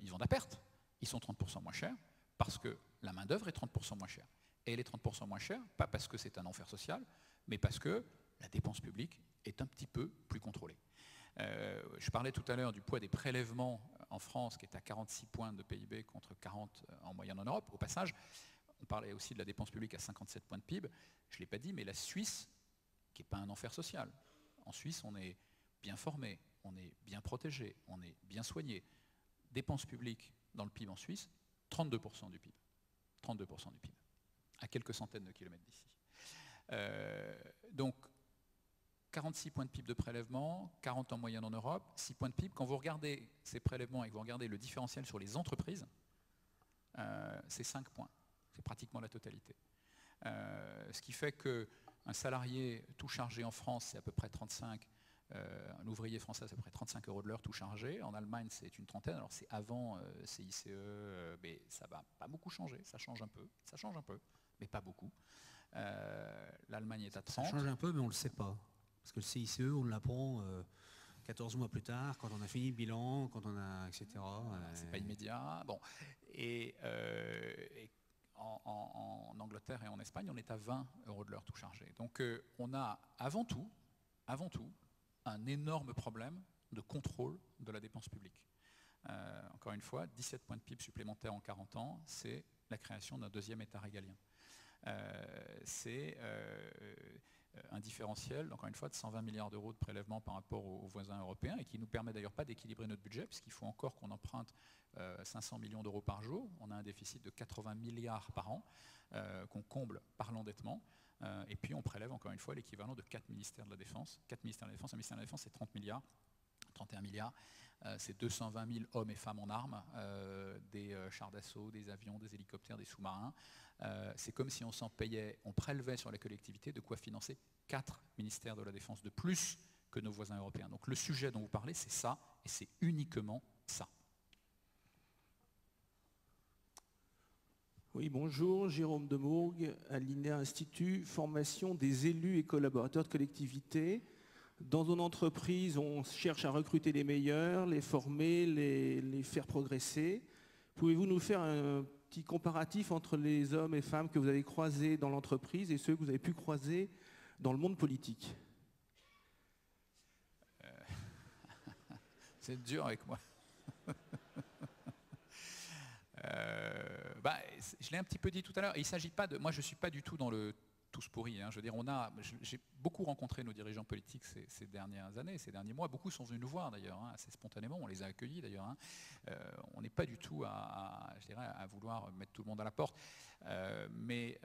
vendent à perte, ils sont 30% moins chers parce que la main-d'œuvre est 30% moins chère. Et elle est 30% moins chère, pas parce que c'est un enfer social, mais parce que la dépense publique est un petit peu plus contrôlée. Je parlais tout à l'heure du poids des prélèvements en France qui est à 46 points de PIB contre 40 en moyenne en Europe. Au passage, on parlait aussi de la dépense publique à 57 points de PIB. Je ne l'ai pas dit, mais la Suisse, qui n'est pas un enfer social. En Suisse, on est bien formé, on est bien protégé, on est bien soigné. Dépenses publiques dans le PIB en Suisse, 32% du PIB. 32% du PIB, à quelques centaines de kilomètres d'ici. Donc, 46 points de PIB de prélèvement, 40 en moyenne en Europe, 6 points de PIB. Quand vous regardez ces prélèvements et que vous regardez le différentiel sur les entreprises, c'est 5 points. C'est pratiquement la totalité. Ce qui fait qu'un salarié tout chargé en France, c'est à peu près 35, un ouvrier français, c'est à peu près 35 € de l'heure tout chargé. En Allemagne, c'est une trentaine. Alors c'est avant CICE, mais ça ne va pas beaucoup changer. Ça change un peu, mais pas beaucoup. L'Allemagne est à 30. Ça change un peu, mais on ne le sait pas. Parce que le CICE, on l'apprend 14 mois plus tard, quand on a fini le bilan, quand on a, etc. C'est pas immédiat. Bon. Et en Angleterre et en Espagne, on est à 20 € de l'heure tout chargé. Donc on a avant tout, un énorme problème de contrôle de la dépense publique. Encore une fois, 17 points de PIB supplémentaires en 40 ans, c'est la création d'un deuxième État régalien. C'est un différentiel, encore une fois, de 120 milliards d'euros de prélèvements par rapport aux voisins européens et qui ne nous permet d'ailleurs pas d'équilibrer notre budget puisqu'il faut encore qu'on emprunte 500 millions d'euros par jour. On a un déficit de 80 milliards par an qu'on comble par l'endettement. Et puis on prélève encore une fois l'équivalent de 4 ministères de la Défense. 4 ministères de la Défense, un ministère de la Défense, c'est 30 milliards, 31 milliards. C'est 220 000 hommes et femmes en armes, des chars d'assaut, des avions, des hélicoptères, des sous-marins. C'est comme si on s'en payait, on prélevait sur la collectivité de quoi financer 4 ministères de la Défense de plus que nos voisins européens. Donc le sujet dont vous parlez, c'est ça, et c'est uniquement ça. Oui, bonjour, Jérôme Demourgue, à l'INEA Institut, formation des élus et collaborateurs de collectivités. Dans une entreprise, on cherche à recruter les meilleurs, les former, les faire progresser. Pouvez-vous nous faire un petit comparatif entre les hommes et femmes que vous avez croisés dans l'entreprise et ceux que vous avez pu croiser dans le monde politique? C'est dur avec moi. Je l'ai un petit peu dit tout à l'heure. Il s'agit pas de. Moi, je ne suis pas du tout dans le tous pourris. Hein. Je veux dire, j'ai beaucoup rencontré nos dirigeants politiques ces dernières années, ces derniers mois. Beaucoup sont venus nous voir d'ailleurs, hein, assez spontanément. On les a accueillis d'ailleurs. Hein. On n'est pas du tout à vouloir mettre tout le monde à la porte. Mais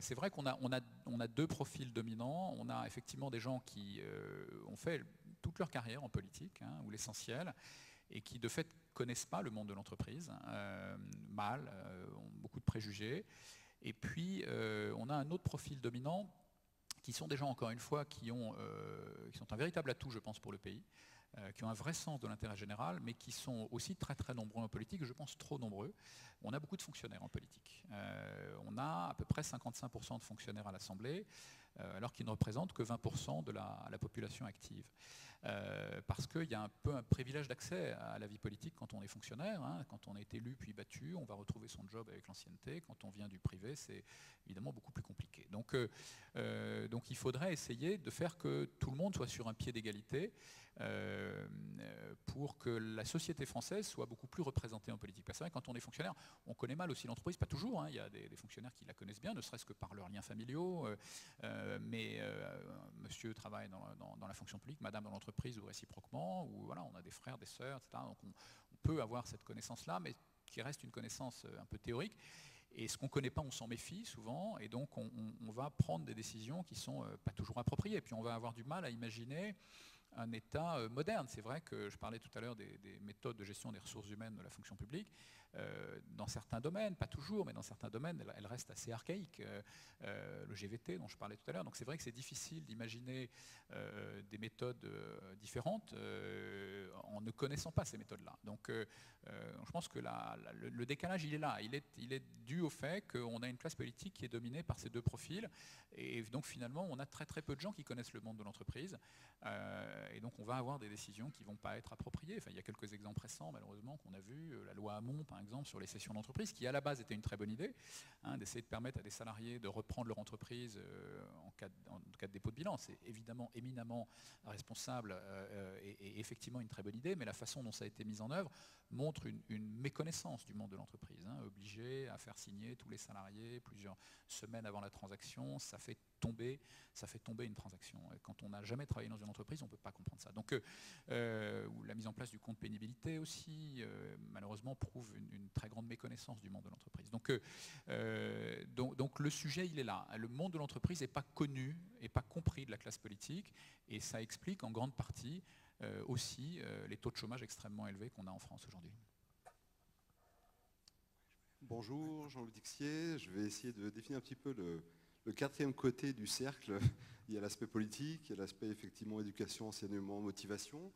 c'est vrai qu'on a deux profils dominants. On a effectivement des gens qui ont fait toute leur carrière en politique, hein, ou l'essentiel, et qui de fait connaissent pas le monde de l'entreprise, mal, ont beaucoup de préjugés. Et puis on a un autre profil dominant qui sont des gens, encore une fois, qui sont un véritable atout, je pense, pour le pays, qui ont un vrai sens de l'intérêt général, mais qui sont aussi très très nombreux en politique, je pense trop nombreux. On a beaucoup de fonctionnaires en politique. On a à peu près 55% de fonctionnaires à l'Assemblée, alors qu'ils ne représentent que 20% de la population active. Parce qu'il y a un peu un privilège d'accès à la vie politique quand on est fonctionnaire. Hein. Quand on est élu puis battu, on va retrouver son job avec l'ancienneté. Quand on vient du privé, c'est évidemment beaucoup plus compliqué. Donc il faudrait essayer de faire que tout le monde soit sur un pied d'égalité pour que la société française soit beaucoup plus représentée en politique. Parce que c'est vrai, quand on est fonctionnaire, on connaît mal aussi l'entreprise, pas toujours. Hein. Il y a des fonctionnaires qui la connaissent bien, ne serait-ce que par leurs liens familiaux. Mais monsieur travaille dans la fonction publique, madame dans l'entreprise, ou réciproquement, ou voilà, on a des frères, des sœurs, etc. Donc on peut avoir cette connaissance-là, mais qui reste une connaissance un peu théorique. Et ce qu'on ne connaît pas, on s'en méfie souvent, et donc on va prendre des décisions qui ne sont pas toujours appropriées. Et puis on va avoir du mal à imaginer un État moderne. C'est vrai que je parlais tout à l'heure des méthodes de gestion des ressources humaines de la fonction publique. Dans certains domaines, pas toujours, mais dans certains domaines, elles restent assez archaïques. Le GVT dont je parlais tout à l'heure. Donc c'est vrai que c'est difficile d'imaginer des méthodes différentes en ne connaissant pas ces méthodes-là. Donc je pense que le décalage, il est là. Il est dû au fait qu'on a une classe politique qui est dominée par ces deux profils. Et donc finalement, on a très très peu de gens qui connaissent le monde de l'entreprise. Et donc on va avoir des décisions qui ne vont pas être appropriées. Enfin, il y a quelques exemples récents, malheureusement, qu'on a vus. La loi Hamon, par exemple, sur les cessions d'entreprise, qui à la base était une très bonne idée, hein, d'essayer de permettre à des salariés de reprendre leur entreprise en cas de dépôt de bilan. C'est évidemment éminemment responsable et effectivement une très bonne idée, mais la façon dont ça a été mis en œuvre montre une méconnaissance du monde de l'entreprise. Hein, obligé à faire signer tous les salariés plusieurs semaines avant la transaction, ça fait tomber une transaction. Et quand on n'a jamais travaillé dans une entreprise, on ne peut pas comprendre ça. Donc la mise en place du compte pénibilité aussi, malheureusement, prouve une très grande méconnaissance du monde de l'entreprise. Donc le sujet, il est là. Le monde de l'entreprise n'est pas connu et pas compris de la classe politique, et ça explique en grande partie aussi les taux de chômage extrêmement élevés qu'on a en France aujourd'hui. Bonjour, Jean-Louis Dixier. Je vais essayer de définir un petit peu le quatrième côté du cercle. Il y a l'aspect politique, il y a l'aspect effectivement éducation, enseignement, motivation.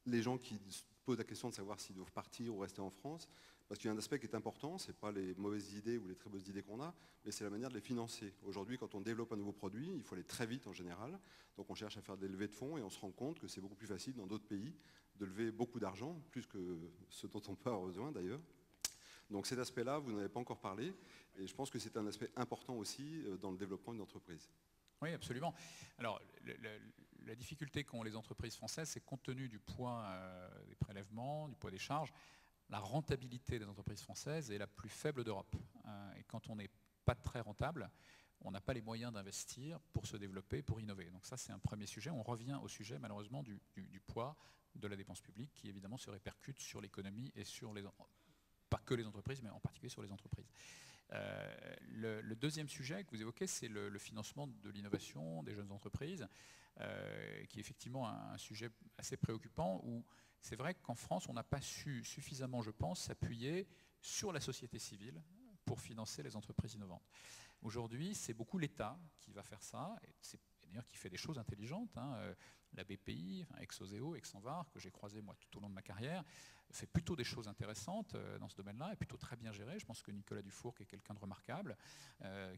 Les gens qui se posent la question de savoir s'ils doivent partir ou rester en France, parce qu'il y a un aspect qui est important, ce n'est pas les mauvaises idées ou les très bonnes idées qu'on a, mais c'est la manière de les financer. Aujourd'hui, quand on développe un nouveau produit, il faut aller très vite en général, donc on cherche à faire des levées de fonds et on se rend compte que c'est beaucoup plus facile dans d'autres pays de lever beaucoup d'argent, plus que ce dont on peut avoir besoin d'ailleurs. Donc cet aspect-là, vous n'en avez pas encore parlé, et je pense que c'est un aspect important aussi dans le développement d'une entreprise. Oui, absolument. Alors, la difficulté qu'ont les entreprises françaises, c'est compte tenu du poids des prélèvements, du poids des charges, la rentabilité des entreprises françaises est la plus faible d'Europe. Et quand on n'est pas très rentable, on n'a pas les moyens d'investir pour se développer, pour innover. Donc ça, c'est un premier sujet. On revient au sujet, malheureusement, du poids de la dépense publique, qui évidemment se répercute sur l'économie et sur pas que les entreprises, mais en particulier sur les entreprises. Le deuxième sujet que vous évoquez, c'est le financement de l'innovation des jeunes entreprises, qui est effectivement un sujet assez préoccupant, où c'est vrai qu'en France, on n'a pas su suffisamment, je pense, s'appuyer sur la société civile pour financer les entreprises innovantes. Aujourd'hui, c'est beaucoup l'État qui va faire ça, et c'est d'ailleurs qui fait des choses intelligentes. La BPI, Exoseo, Exanvar, que j'ai croisé moi tout au long de ma carrière, fait plutôt des choses intéressantes dans ce domaine-là, et plutôt très bien géré. Je pense que Nicolas Dufourc est quelqu'un de remarquable,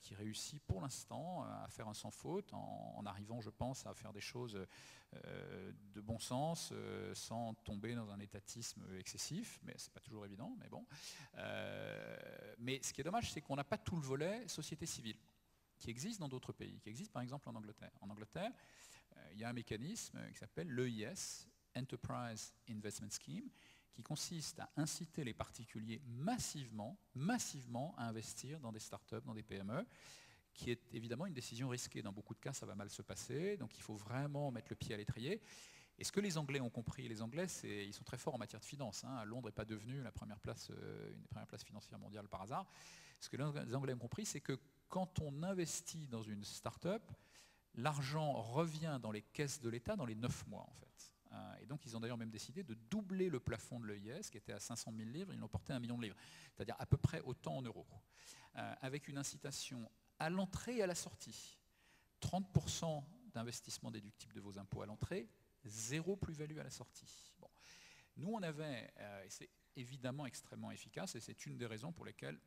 qui réussit pour l'instant à faire un sans faute, en arrivant, je pense, à faire des choses de bon sens, sans tomber dans un étatisme excessif, mais c'est pas toujours évident, mais bon. Mais ce qui est dommage, c'est qu'on n'a pas tout le volet société civile, qui existe dans d'autres pays, qui existe par exemple en Angleterre. En Angleterre, il y a un mécanisme qui s'appelle l'EIS, Enterprise Investment Scheme, qui consiste à inciter les particuliers massivement à investir dans des startups, dans des PME, qui est évidemment une décision risquée. Dans beaucoup de cas, ça va mal se passer, donc il faut vraiment mettre le pied à l'étrier. Et ce que les Anglais ont compris, les Anglais, ils sont très forts en matière de finance. Londres n'est pas devenue une des premières places financières mondiales par hasard. Ce que les Anglais ont compris, c'est que quand on investit dans une start-up, l'argent revient dans les caisses de l'État dans les 9 mois en fait. Et donc ils ont d'ailleurs même décidé de doubler le plafond de l'EIS, qui était à 500 000 livres, ils l'ont porté à 1 million de livres, c'est-à-dire à peu près autant en euros, avec une incitation à l'entrée et à la sortie. 30% d'investissement déductible de vos impôts à l'entrée, 0 plus-value à la sortie. Bon. Nous on avait, et c'est évidemment extrêmement efficace, et c'est une des raisons pour lesquelles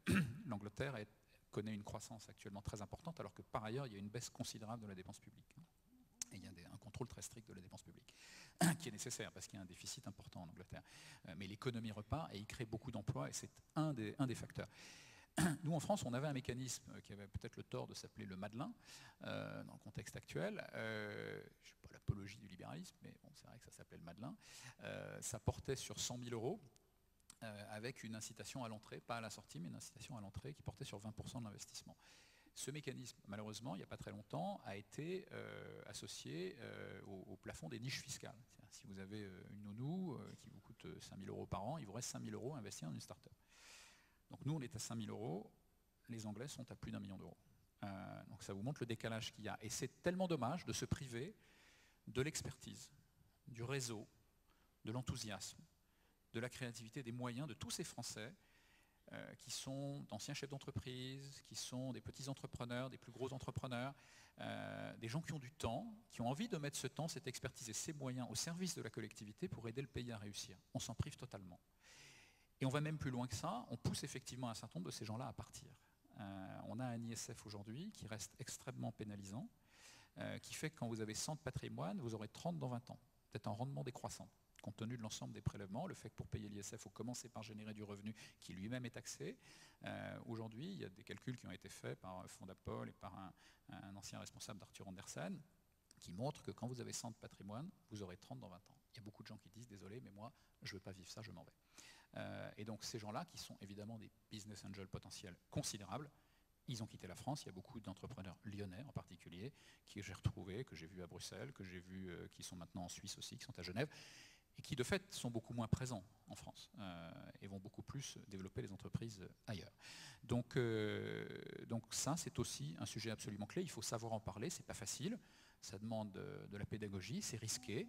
l'Angleterre connaît une croissance actuellement très importante, alors que par ailleurs il y a une baisse considérable de la dépense publique. Et il y a un contrôle très strict de la dépense publique, qui est nécessaire parce qu'il y a un déficit important en Angleterre. Mais l'économie repart et il crée beaucoup d'emplois, et c'est un des facteurs. Nous, en France, on avait un mécanisme qui avait peut-être le tort de s'appeler le Madelin, dans le contexte actuel. Je ne suis pas l'apologie du libéralisme, mais bon, c'est vrai que ça s'appelait le Madelin. Ça portait sur 100 000 euros, avec une incitation à l'entrée, pas à la sortie, mais une incitation à l'entrée qui portait sur 20% de l'investissement. Ce mécanisme, malheureusement, il n'y a pas très longtemps, a été associé au plafond des niches fiscales. Si vous avez une nounou qui vous coûte 5 000 euros par an, il vous reste 5 000 euros à investir dans une start-up. Donc nous, on est à 5 000 euros, les Anglais sont à plus d'1 million d'euros. Donc ça vous montre le décalage qu'il y a. Et c'est tellement dommage de se priver de l'expertise, du réseau, de l'enthousiasme, de la créativité, des moyens de tous ces Français qui sont d'anciens chefs d'entreprise, qui sont des petits entrepreneurs, des plus gros entrepreneurs, des gens qui ont du temps, qui ont envie de mettre ce temps, cette expertise et ces moyens au service de la collectivité pour aider le pays à réussir. On s'en prive totalement. Et on va même plus loin que ça, on pousse effectivement un certain nombre de ces gens-là à partir. On a un ISF aujourd'hui qui reste extrêmement pénalisant, qui fait que quand vous avez 100 de patrimoine, vous aurez 30 dans 20 ans, peut-être un rendement décroissant, compte tenu de l'ensemble des prélèvements, le fait que pour payer l'ISF, il faut commencer par générer du revenu qui lui-même est taxé. Aujourd'hui, il y a des calculs qui ont été faits par Fondapol et par un ancien responsable d'Arthur Andersen, qui montrent que quand vous avez 100 de patrimoine, vous aurez 30 dans 20 ans. Il y a beaucoup de gens qui disent, désolé, mais moi, je ne veux pas vivre ça, je m'en vais. Et donc ces gens-là, qui sont évidemment des business angels potentiels considérables, ils ont quitté la France. Il y a beaucoup d'entrepreneurs lyonnais en particulier, que j'ai retrouvés, que j'ai vus à Bruxelles, que j'ai vus qui sont maintenant en Suisse aussi, qui sont à Genève, et qui de fait sont beaucoup moins présents en France et vont beaucoup plus développer les entreprises ailleurs. Donc ça, c'est aussi un sujet absolument clé. Il faut savoir en parler, c'est pas facile, ça demande de la pédagogie, c'est risqué.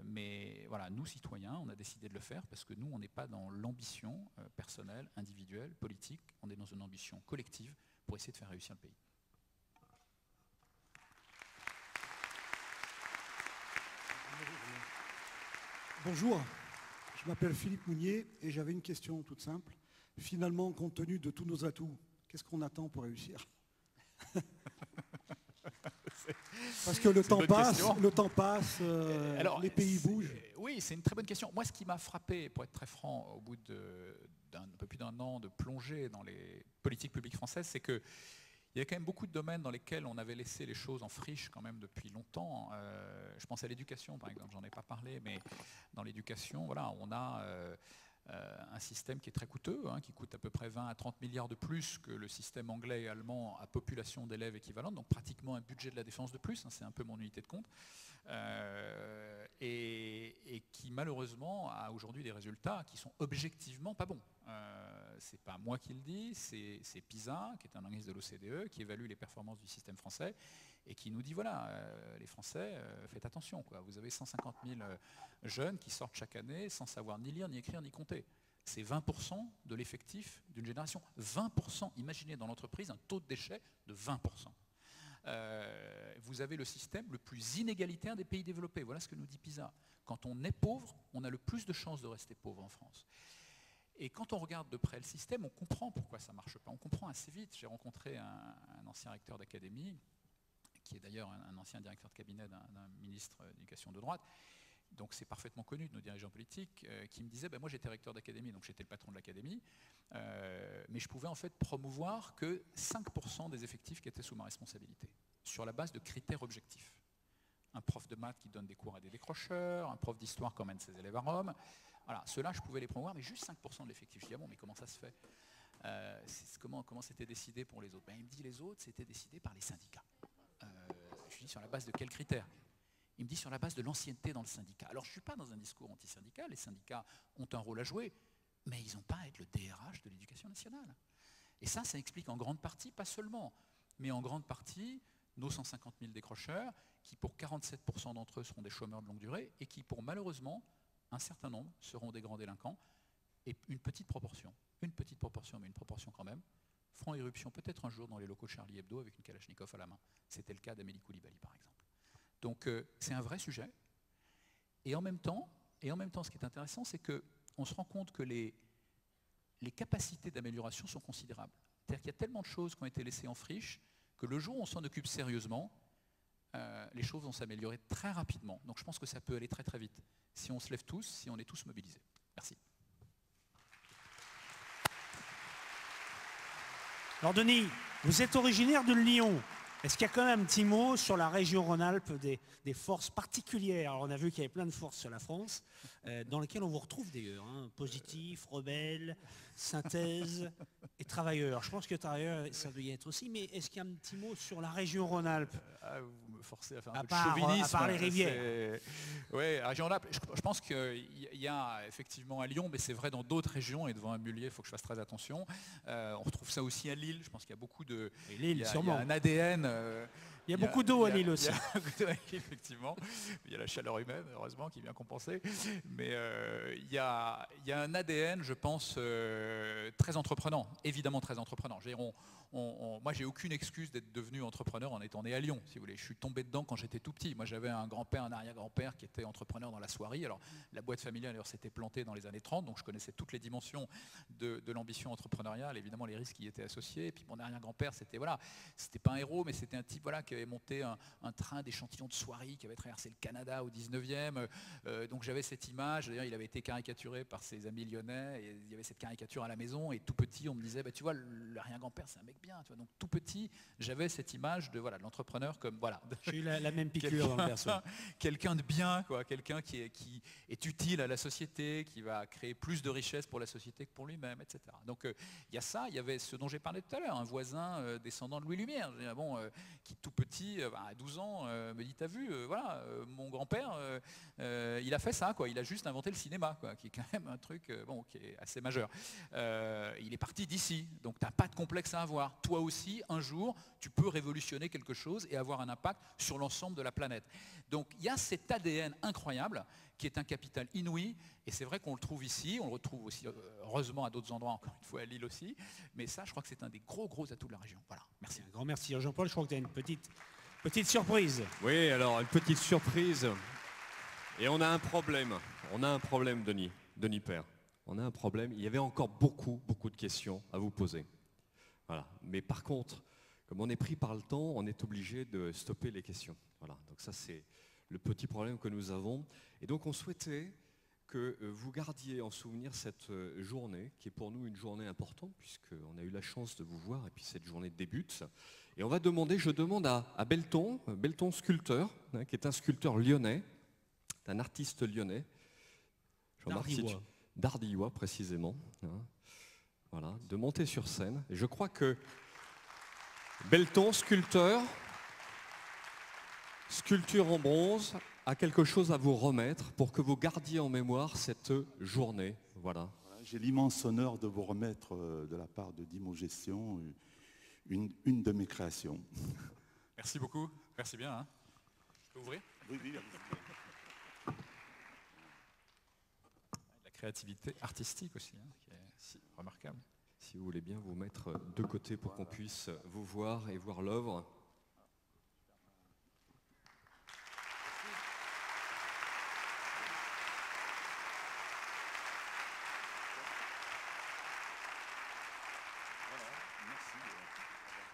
Mais voilà, nous citoyens, on a décidé de le faire parce que nous, on n'est pas dans l'ambition personnelle, individuelle, politique, on est dans une ambition collective pour essayer de faire réussir le pays. Bonjour, je m'appelle Philippe Mounier et j'avais une question toute simple. Finalement, compte tenu de tous nos atouts, qu'est-ce qu'on attend pour réussir? Parce que le temps passe, alors, les pays bougent. Oui, c'est une très bonne question. Moi, ce qui m'a frappé, pour être très franc, au bout d'un peu plus d'1 an de plongée dans les politiques publiques françaises, c'est qu'il y a quand même beaucoup de domaines dans lesquels on avait laissé les choses en friche quand même depuis longtemps. Je pense à l'éducation, par exemple, j'en ai pas parlé, mais dans l'éducation, voilà, on a un système qui est très coûteux, hein, qui coûte à peu près 20 à 30 milliards de plus que le système anglais et allemand à population d'élèves équivalente, donc pratiquement un budget de la défense de plus, hein, c'est un peu mon unité de compte, et qui malheureusement a aujourd'hui des résultats qui sont objectivement pas bons. C'est pas moi qui le dis, c'est PISA, qui est un organisme de l'OCDE, qui évalue les performances du système français et qui nous dit voilà, les Français, faites attention, quoi. Vous avez 150 000 jeunes qui sortent chaque année sans savoir ni lire, ni écrire, ni compter. C'est 20% de l'effectif d'une génération. 20%, imaginez dans l'entreprise un taux de déchets de 20%. Vous avez le système le plus inégalitaire des pays développés. Voilà ce que nous dit PISA. Quand on est pauvre, on a le plus de chances de rester pauvre en France. Et quand on regarde de près le système, on comprend pourquoi ça ne marche pas. On comprend assez vite. J'ai rencontré un ancien recteur d'académie, qui est d'ailleurs un ancien directeur de cabinet d'un ministre d'éducation de droite, donc c'est parfaitement connu de nos dirigeants politiques, qui me disait, moi j'étais recteur d'académie, donc j'étais le patron de l'académie, mais je pouvais en fait promouvoir que 5% des effectifs qui étaient sous ma responsabilité, sur la base de critères objectifs. Un prof de maths qui donne des cours à des décrocheurs, un prof d'histoire qui emmène ses élèves à Rome. Voilà, ceux-là, je pouvais les promouvoir, mais juste 5% de l'effectif. Je dis, ah bon, mais comment ça se fait? Comment c'était décidé pour les autres? Il me dit, les autres, c'était décidé par les syndicats. Je lui dis, sur la base de quels critères? Il me dit, sur la base de l'ancienneté dans le syndicat. Alors, je ne suis pas dans un discours anti-syndical, les syndicats ont un rôle à jouer, mais ils n'ont pas à être le DRH de l'éducation nationale. Et ça explique en grande partie, pas seulement, mais en grande partie, nos 150 000 décrocheurs, qui pour 47% d'entre eux seront des chômeurs de longue durée, et qui pour malheureusement, un certain nombre seront des grands délinquants, et une petite proportion, mais une proportion quand même, feront irruption peut-être un jour dans les locaux de Charlie Hebdo avec une Kalachnikov à la main. C'était le cas d'Amélie Coulibaly par exemple. Donc c'est un vrai sujet. Et en même temps, ce qui est intéressant, c'est qu'on se rend compte que les capacités d'amélioration sont considérables. C'est-à-dire qu'il y a tellement de choses qui ont été laissées en friche que le jour où on s'en occupe sérieusement, les choses vont s'améliorer très rapidement. Donc je pense que ça peut aller très très vite, si on se lève tous, si on est tous mobilisés. Merci. Alors Denis, vous êtes originaire de Lyon. Est-ce qu'il y a quand même un petit mot sur la région Rhône-Alpes, des forces particulières? Alors on a vu qu'il y avait plein de forces sur la France, dans lesquelles on vous retrouve d'ailleurs, hein, positif, rebelle, synthèse et travailleurs. Je pense que travailleurs, ça doit y être aussi, mais est-ce qu'il y a un petit mot sur la région Rhône-Alpes? Vous me forcez à faire un peu de chauvinisme. À part les rivières. Oui, la région Rhône-Alpes, je pense qu'il y a effectivement à Lyon, mais c'est vrai dans d'autres régions, et devant un mulier, il faut que je fasse très attention. On retrouve ça aussi à Lille, je pense qu'il y a beaucoup de... Et Lille, il y a un ADN... il y a beaucoup d'eau à Lille aussi. Il y a beaucoup d'eau à Lille, effectivement. Il y a la chaleur humaine, heureusement, qui vient compenser. Mais il y a un ADN, je pense, très entreprenant, évidemment très entreprenant. Moi, j'ai aucune excuse d'être devenu entrepreneur en étant né à Lyon, si vous voulez. Je suis tombé dedans quand j'étais tout petit. Moi, j'avais un grand-père, un arrière-grand-père qui était entrepreneur dans la soierie. Alors, la boîte familiale, d'ailleurs, s'était plantée dans les années 30, donc je connaissais toutes les dimensions de l'ambition entrepreneuriale, évidemment les risques qui y étaient associés. Et puis mon arrière-grand-père, c'était pas un héros, mais c'était un type qui avait monté un train d'échantillons de soierie qui avait traversé le Canada au 19e. Donc j'avais cette image. D'ailleurs, il avait été caricaturé par ses amis lyonnais, et il y avait cette caricature à la maison. Et tout petit, on me disait, tu vois, l'arrière-grand-père, c'est un mec bien. Tu vois. Donc tout petit, j'avais cette image de l'entrepreneur comme J'ai eu la même piqûre dans le perso. Quelqu'un de bien, quoi, quelqu'un qui est utile à la société, qui va créer plus de richesses pour la société que pour lui-même, etc. Donc il y a ça, il y avait ce dont j'ai parlé tout à l'heure, un voisin descendant de Louis Lumière, qui tout petit, à 12 ans, me dit, t'as vu, mon grand-père, il a fait ça, quoi. Il a juste inventé le cinéma, quoi, qui est quand même un truc qui est assez majeur. Il est parti d'ici, donc t'as pas de complexe à avoir. Toi aussi, un jour, tu peux révolutionner quelque chose et avoir un impact sur l'ensemble de la planète. Donc il y a cet ADN incroyable qui est un capital inouï, et c'est vrai qu'on le trouve ici, on le retrouve aussi heureusement à d'autres endroits, encore une fois à Lille aussi, mais ça je crois que c'est un des gros atouts de la région. Voilà, merci. Un grand merci. Jean-Paul, je crois que tu as une petite surprise. Oui, alors une petite surprise, et on a un problème, Denis Père, on a un problème, il y avait encore beaucoup de questions à vous poser. Voilà. Mais par contre, comme on est pris par le temps, on est obligé de stopper les questions. Voilà. Donc ça c'est le petit problème que nous avons. Et donc on souhaitait que vous gardiez en souvenir cette journée, qui est pour nous une journée importante, puisqu'on a eu la chance de vous voir, et puis cette journée débute. Et je demande à Belton sculpteur, qui est un sculpteur lyonnais, un artiste lyonnais. d'Ardillois précisément, hein, voilà, de monter sur scène. Et je crois que Belton, sculpteur, sculpture en bronze, a quelque chose à vous remettre pour que vous gardiez en mémoire cette journée. Voilà. J'ai l'immense honneur de vous remettre de la part de Dimo Gestion une de mes créations. Merci beaucoup. Merci bien. Hein. Je peux ouvrir? Oui, oui. La créativité artistique aussi, hein, qui est si remarquable. Si vous voulez bien vous mettre de côté pour qu'on puisse vous voir et voir l'œuvre.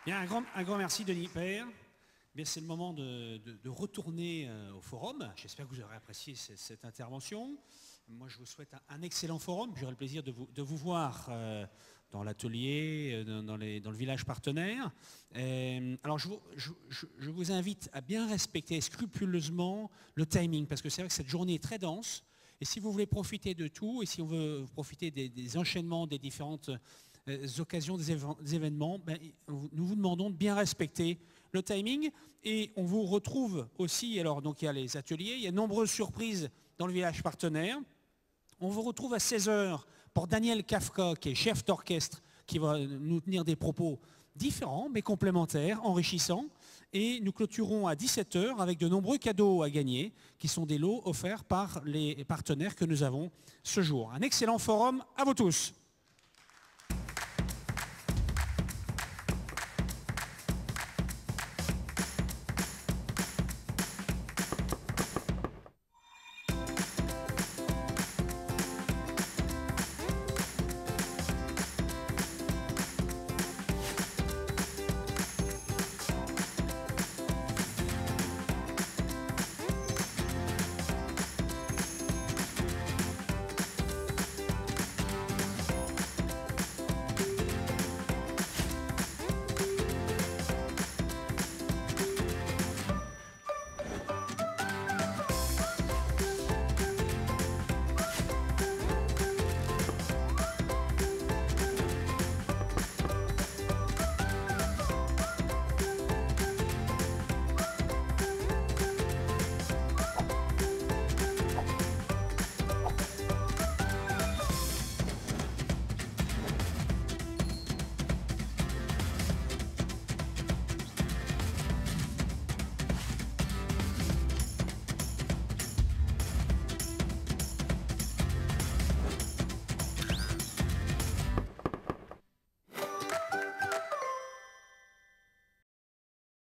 Bien, un grand merci Denis Père. C'est le moment de retourner au forum. J'espère que vous aurez apprécié cette intervention. Moi, je vous souhaite un excellent forum. J'aurai le plaisir de vous voir dans l'atelier, dans le village partenaire. Alors, je vous invite à bien respecter scrupuleusement le timing, parce que c'est vrai que cette journée est très dense. Et si vous voulez profiter de tout, et si on veut profiter des enchaînements, des différentes occasions, des événements, nous vous demandons de bien respecter le timing. Et on vous retrouve aussi, alors donc il y a les ateliers, il y a de nombreuses surprises dans le village partenaire. On vous retrouve à 16h pour Daniel Kafka, qui est chef d'orchestre, qui va nous tenir des propos différents, mais complémentaires, enrichissants. Et nous clôturons à 17h avec de nombreux cadeaux à gagner, qui sont des lots offerts par les partenaires que nous avons ce jour. Un excellent forum à vous tous.